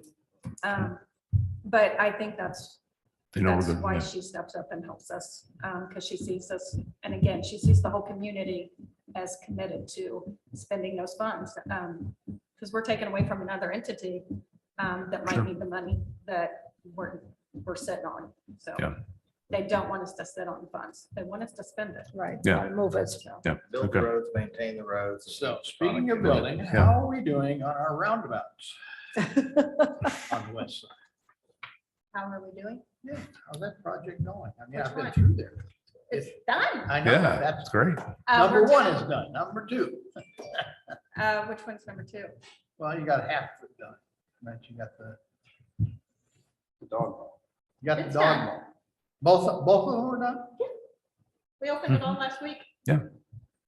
But I think that's That's why she steps up and helps us, because she sees us, and again, she sees the whole community as committed to spending those funds. Because we're taken away from another entity that might Sure. need the money that we're sitting on. So Yeah. they don't want us to sit on the funds. They want us to spend it. Right. Yeah. Move it. So, Build the Okay. roads, maintain the roads. So speaking of building, Yeah. how are we doing on our roundabouts on the west side? how are we doing? Yeah, how's that project going? I mean, Which I've been one? through there. It's done. I know, Yeah, that's, that's great. number We're one done. is done. Number two, Which one's number 2? well, you got half of it done. But you got the Dog. It's dog. done. mow. Both of them are done? We opened it all last week. Yeah.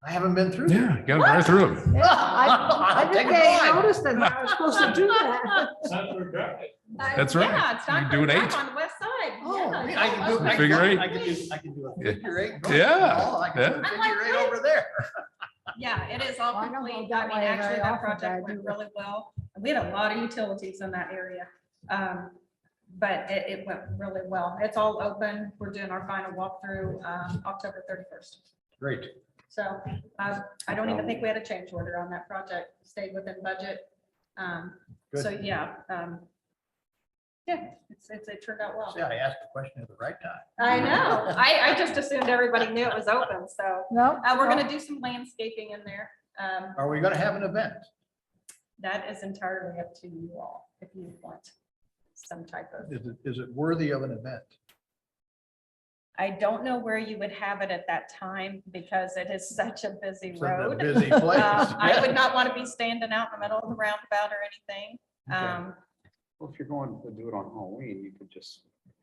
I haven't been through Yeah, there. you gotta drive through them. I Take didn't a get drive. noticed that I was supposed to do that. That's right. Yeah, it's You not do an right 8. on the west side. Oh, Yeah, I it's can all do, open. I can Figure do, eight. I can do, I can do a Yeah. figure eight. Yeah, I can do a yeah. figure eight over there. Yeah, it is all Well, I don't go complete. that I mean, way actually, very that often, but I project do. went really well. We had a lot of utilities in that area. But it went really well. It's all open. We're doing our final walkthrough, October 31st. Great. So I don't even think we had a change order on that project, stayed within budget. So yeah, yeah, it turned out well. See, I asked the question at the right time. I know. I just assumed everybody knew it was open. So No. we're going to do some landscaping in there. Are we gonna have an event? That is entirely up to you all if you want some type of. Is it worthy of an event? I don't know where you would have it at that time because it is such a busy It's a road. busy place. I would not want to be standing out in the middle of the roundabout or anything. Okay. Well, if you're going to do it on Halloween, you could just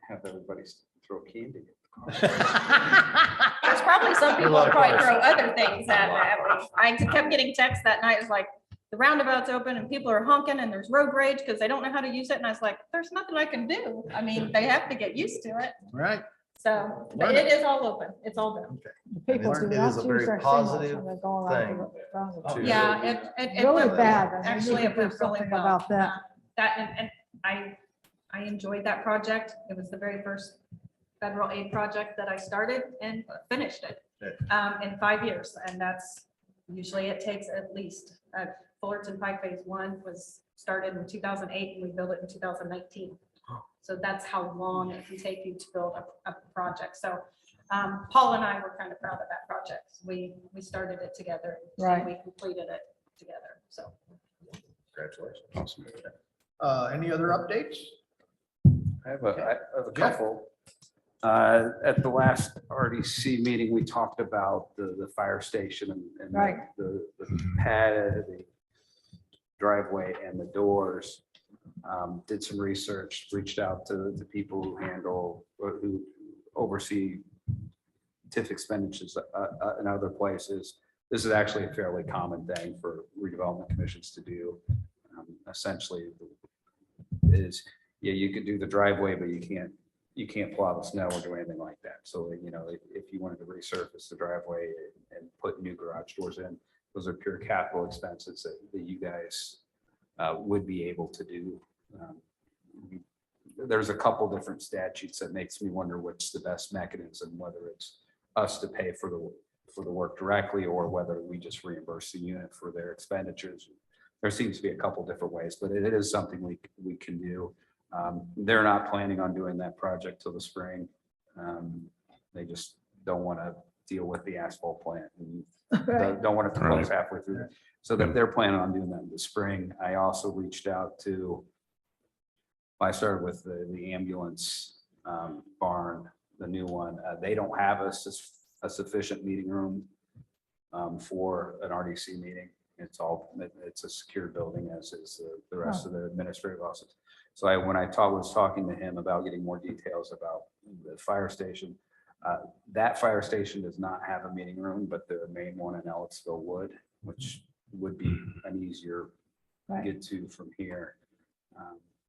have everybody throw candy at the car. There's probably some people who probably throw other things at it. I kept getting texts that night. It was like, the roundabout's open and people are honking and there's road rage because they don't know how to use it. And I was like, there's nothing I can do. I mean, they have to get used to it. Right. So, but it is all open. It's all done. People do It is not a use very their signals positive when they go around thing the roundabout. to- Yeah, it Really went- bad. and we Actually, need it to do went really something well. about that. That, and I enjoyed that project. It was the very first federal aid project that I started and finished it in 5 years. And that's, usually it takes at least, Fullerton Pike Phase 1 was started in 2008 and we built it in 2019. So that's how long it can take you to build a project. So Paul and I were kind of proud of that project. We started it together. Right. And we completed it together. So. Congratulations. Awesome. Any other updates? I have a Jeff? couple. At the last RDC meeting, we talked about the fire station and Right. the pad, the driveway and the doors. Did some research, reached out to the people who handle, or who oversee TIF expenditures in other places. This is actually a fairly common thing for redevelopment commissions to do. Essentially is, yeah, you could do the driveway, but you can't plow the snow or do anything like that. So, you know, if you wanted to resurface the driveway and put new garage doors in, those are pure capital expenses that you guys would be able to do. There's a couple different statutes that makes me wonder what's the best mechanism, whether it's us to pay for the work directly or whether we just reimburse the unit for their expenditures. There seems to be a couple different ways, but it is something we can do. They're not planning on doing that project till the spring. They just don't want to deal with the asphalt plant and don't want it to close halfway through. So that they're planning on doing that in the spring. I also reached out to, I started with the ambulance barn, the new one. They don't have a sufficient meeting room for an RDC meeting. It's a secure building, as is the rest of the administrative offices. So when I was talking to him about getting more details about the fire station, that fire station does not have a meeting room, but the main one in Ellisville would, which would be an easier get to from here.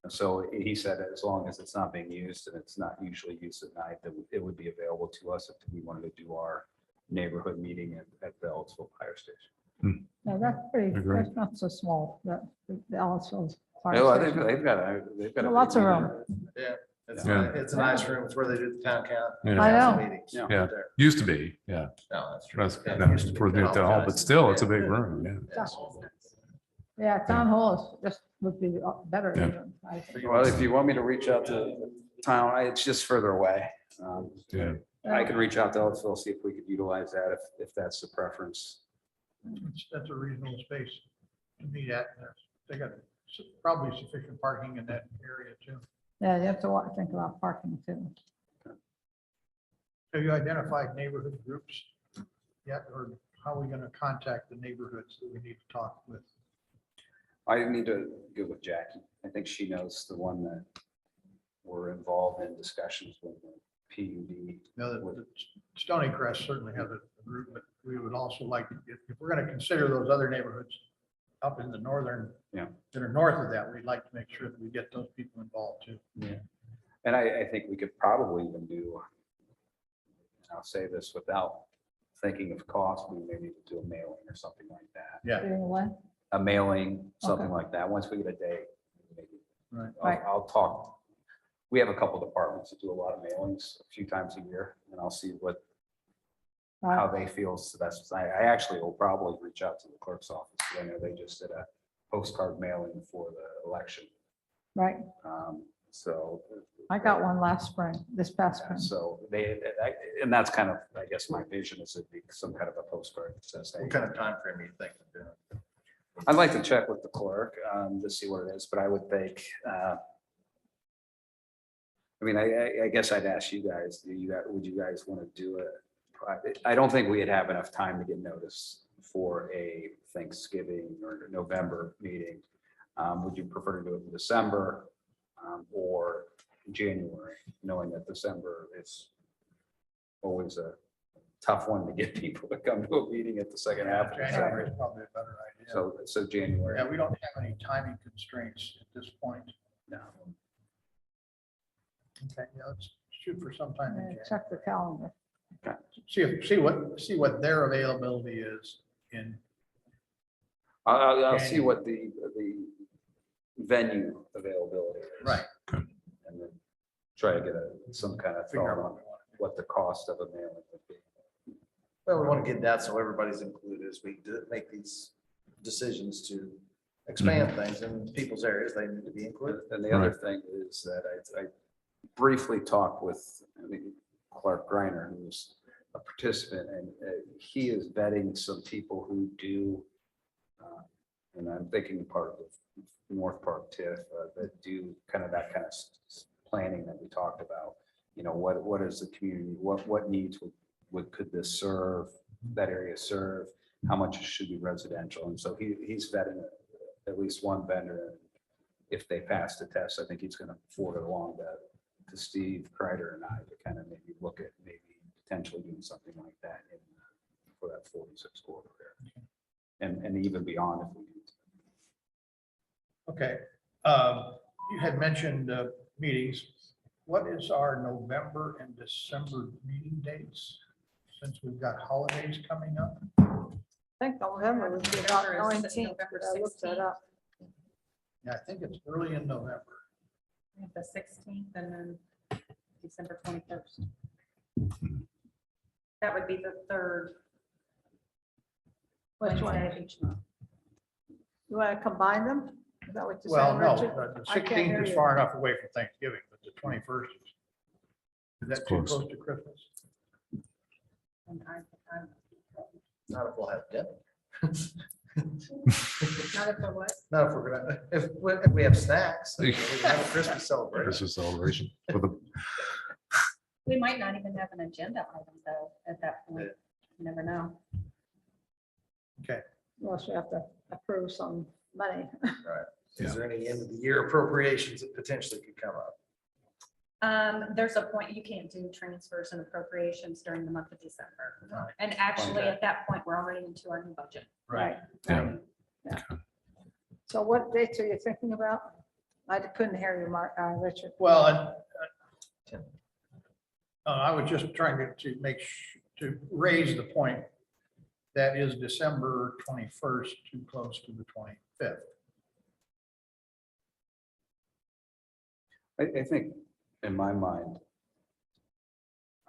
So he said that as long as it's not being used and it's not usually used at night, that it would be available to us if we wanted to do our neighborhood meeting at the Ellisville Fire Station. Yeah, that's pretty, Agree. that's not so small, the Ellisville's. Oh, they've got Lots of room. Yeah. It's Yeah. it's a nice room. It's where they do the town count. Yeah. I council know. meetings. Yeah. Yeah. There. Used to be, yeah. No, that's true. That's Yeah, that used was to for be the town hall, but still, it's a big Yeah. room, yeah. Yes. Yeah, town hall is just would be better. Yeah. even, I think. Well, if you want me to reach out to the town, it's just further away. Yeah. I can reach out to Ellisville, see if we could utilize that, if that's the preference. That's a reasonable space to meet at. They got probably sufficient parking in that area too. Yeah, you have to think about parking too. Have you identified neighborhood groups yet, or how are we going to contact the neighborhoods that we need to talk with? I need to get with Jackie. I think she knows the one that we're involved in discussions with. PUD. The Stony Crest certainly has a group, but we would also like, if we're going to consider those other neighborhoods up in the northern, Yeah. that are north of that, we'd like to make sure that we get those people involved too. And I think we could probably even do, and I'll say this without thinking of cost, we may need to do a mailing or something like that. Yeah. Doing what? A mailing, something Okay. like that, once we get a date. Maybe. Right. Right. I'll talk, we have a couple departments that do a lot of mailings a few times a year, and I'll see what, how they feel. So that's, I actually will probably reach out to the clerk's office. 'Cause I know they just did a postcard mailing for the election. Right. So. I got one last spring, this past spring. So and that's kind of, I guess my vision is it'd be some kind of a postcard that says, hey, What kind of time frame are you thinking of doing? I'd like to check with the clerk to see what it is, but I would think, I mean, I guess I'd ask you guys, would you guys want to do it? I don't think we'd have enough time to get notice for a Thanksgiving or November meeting. Would you prefer to do it in December or January, knowing that December is always a tough one to get people to come to a meeting at the second half of January December. is probably a better idea. So January. Yeah, we don't have any timing constraints at this point. No. Okay, yeah, let's shoot for sometime in January. Check the calendar. See what their availability is in, I'll see what the venue availability is. right. And then try to get some kind of Figure thought out on what we want to do. what the cost of a mailing would be. Well, we want to get that so everybody's included as we make these decisions to expand things in people's areas. They need to be included. And the other thing is that I briefly talked with Clark Greiner, who's a participant, and he is vetting some people who do, and I'm thinking part of the North Park TIF that do kind of that kind of planning that we talked about. You know, what is the community, what needs could this serve, that area serve, how much should be residential, and so he's vetting at least one vendor. If they pass the test, I think he's going to forward it along to Steve Kreider and I to kind of maybe look at maybe potentially doing something like that for that 46 corridor there, and even beyond if we need to. Okay. You had mentioned meetings. What is our November and December meeting dates? Since we've got holidays coming up. I think November would be about November is 19th, but I looked that up. Yeah, I think it's early in November. The 16th and then December 21st. That would be the third Which one? Wednesday of each month. You want to combine them? Is that what you're Well, saying, no, Richard? the I can't hear 16th is you. far enough away from Thanksgiving, but the 21st is that too close. close to Christmas? Not if we'll have dinner. Not if the what? Not if we're gonna, if we have snacks, we can have a Christmas celebration. Christmas celebration for the, We might not even have an agenda item though at that point. You never know. Okay. We also have to approve some money. Is there any end of the year appropriations that potentially could come up? There's a point you can't do transfers and appropriations during the month of December. And actually, at that point, we're already into our new budget. Right. Yeah. So what dates are you thinking about? I couldn't hear you, Mark, Richard. Well, I was just trying to raise the point that is December 21st too close to the 25th. I think in my mind,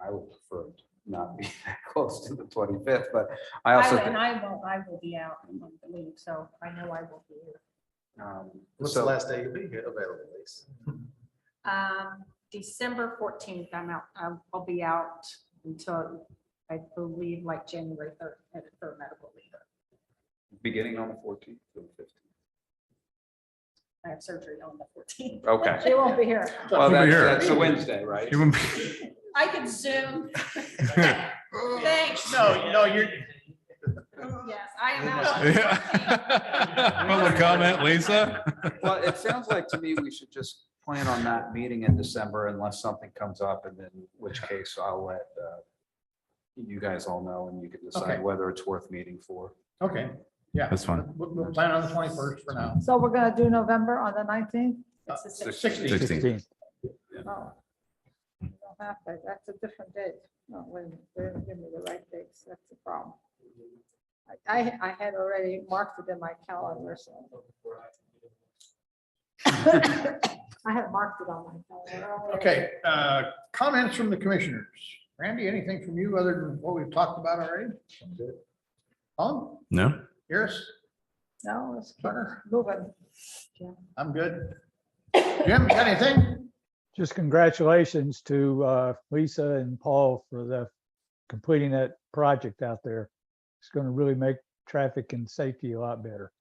I would prefer to not be that close to the 25th, but I also. And I will be out on the leave, so I know I will be here. What's the So last day you'll be available, Lisa? December 14th, I'm out. I'll be out until I believe like January 3rd for medical leave. beginning on the 14th or the 15th. I have surgery on the 14th. Okay. She won't be here. Well, We'll be here. that's a Wednesday, right? you wouldn't be- I can Zoom. Thanks. No, you're, Yes, I am out. Public comment, Lisa? Well, it sounds like to me we should just plan on not meeting in December unless something comes up, and in which case I'll let you guys all know, and you can Okay. decide whether it's worth meeting for. Okay, yeah. That's fine. We'll plan on the 21st for now. So we're gonna do November on the 19th? It's the 16th. 16th. Oh. You don't have to. That's a different date. No, wait a minute, they didn't give me the right dates. That's the problem. I had already marked it in my calendar, so. I had marked it on my calendar. Okay, comments from the commissioners. Randy, anything from you other than what we've talked about already? Tom, No? Iris, No, let's keep Turner, moving. I'm good. Jim, you got anything? Just congratulations to Lisa and Paul for the completing that project out there. It's going to really make traffic and safety a lot better.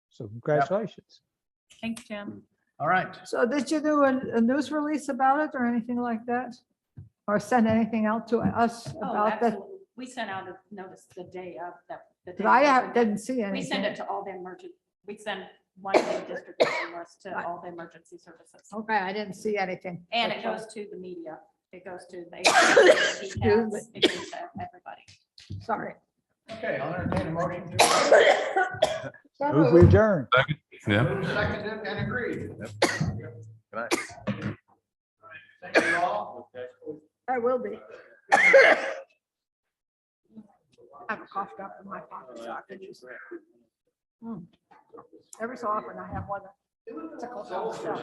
So congratulations. Thanks, Jim. All right. So did you do a news release about it or anything like that? Or send anything out to us Oh, about that? absolutely. We sent out a notice the day of that. the day Because I of the- didn't see We send anything. it to all the emergent, we send one big distribution list to all the emergency services. Okay, I didn't see anything. And it goes to the media. It goes to the. Excuse me. It goes to everybody. Sorry. Okay, I'll entertain a motion to. Move we adjourn. Yeah. Moved, seconded, and agreed. Good night. Thank you all. I will be. I have a cough drop in my pocket, so I could use it. Every so often I have one that tickles all the stuff.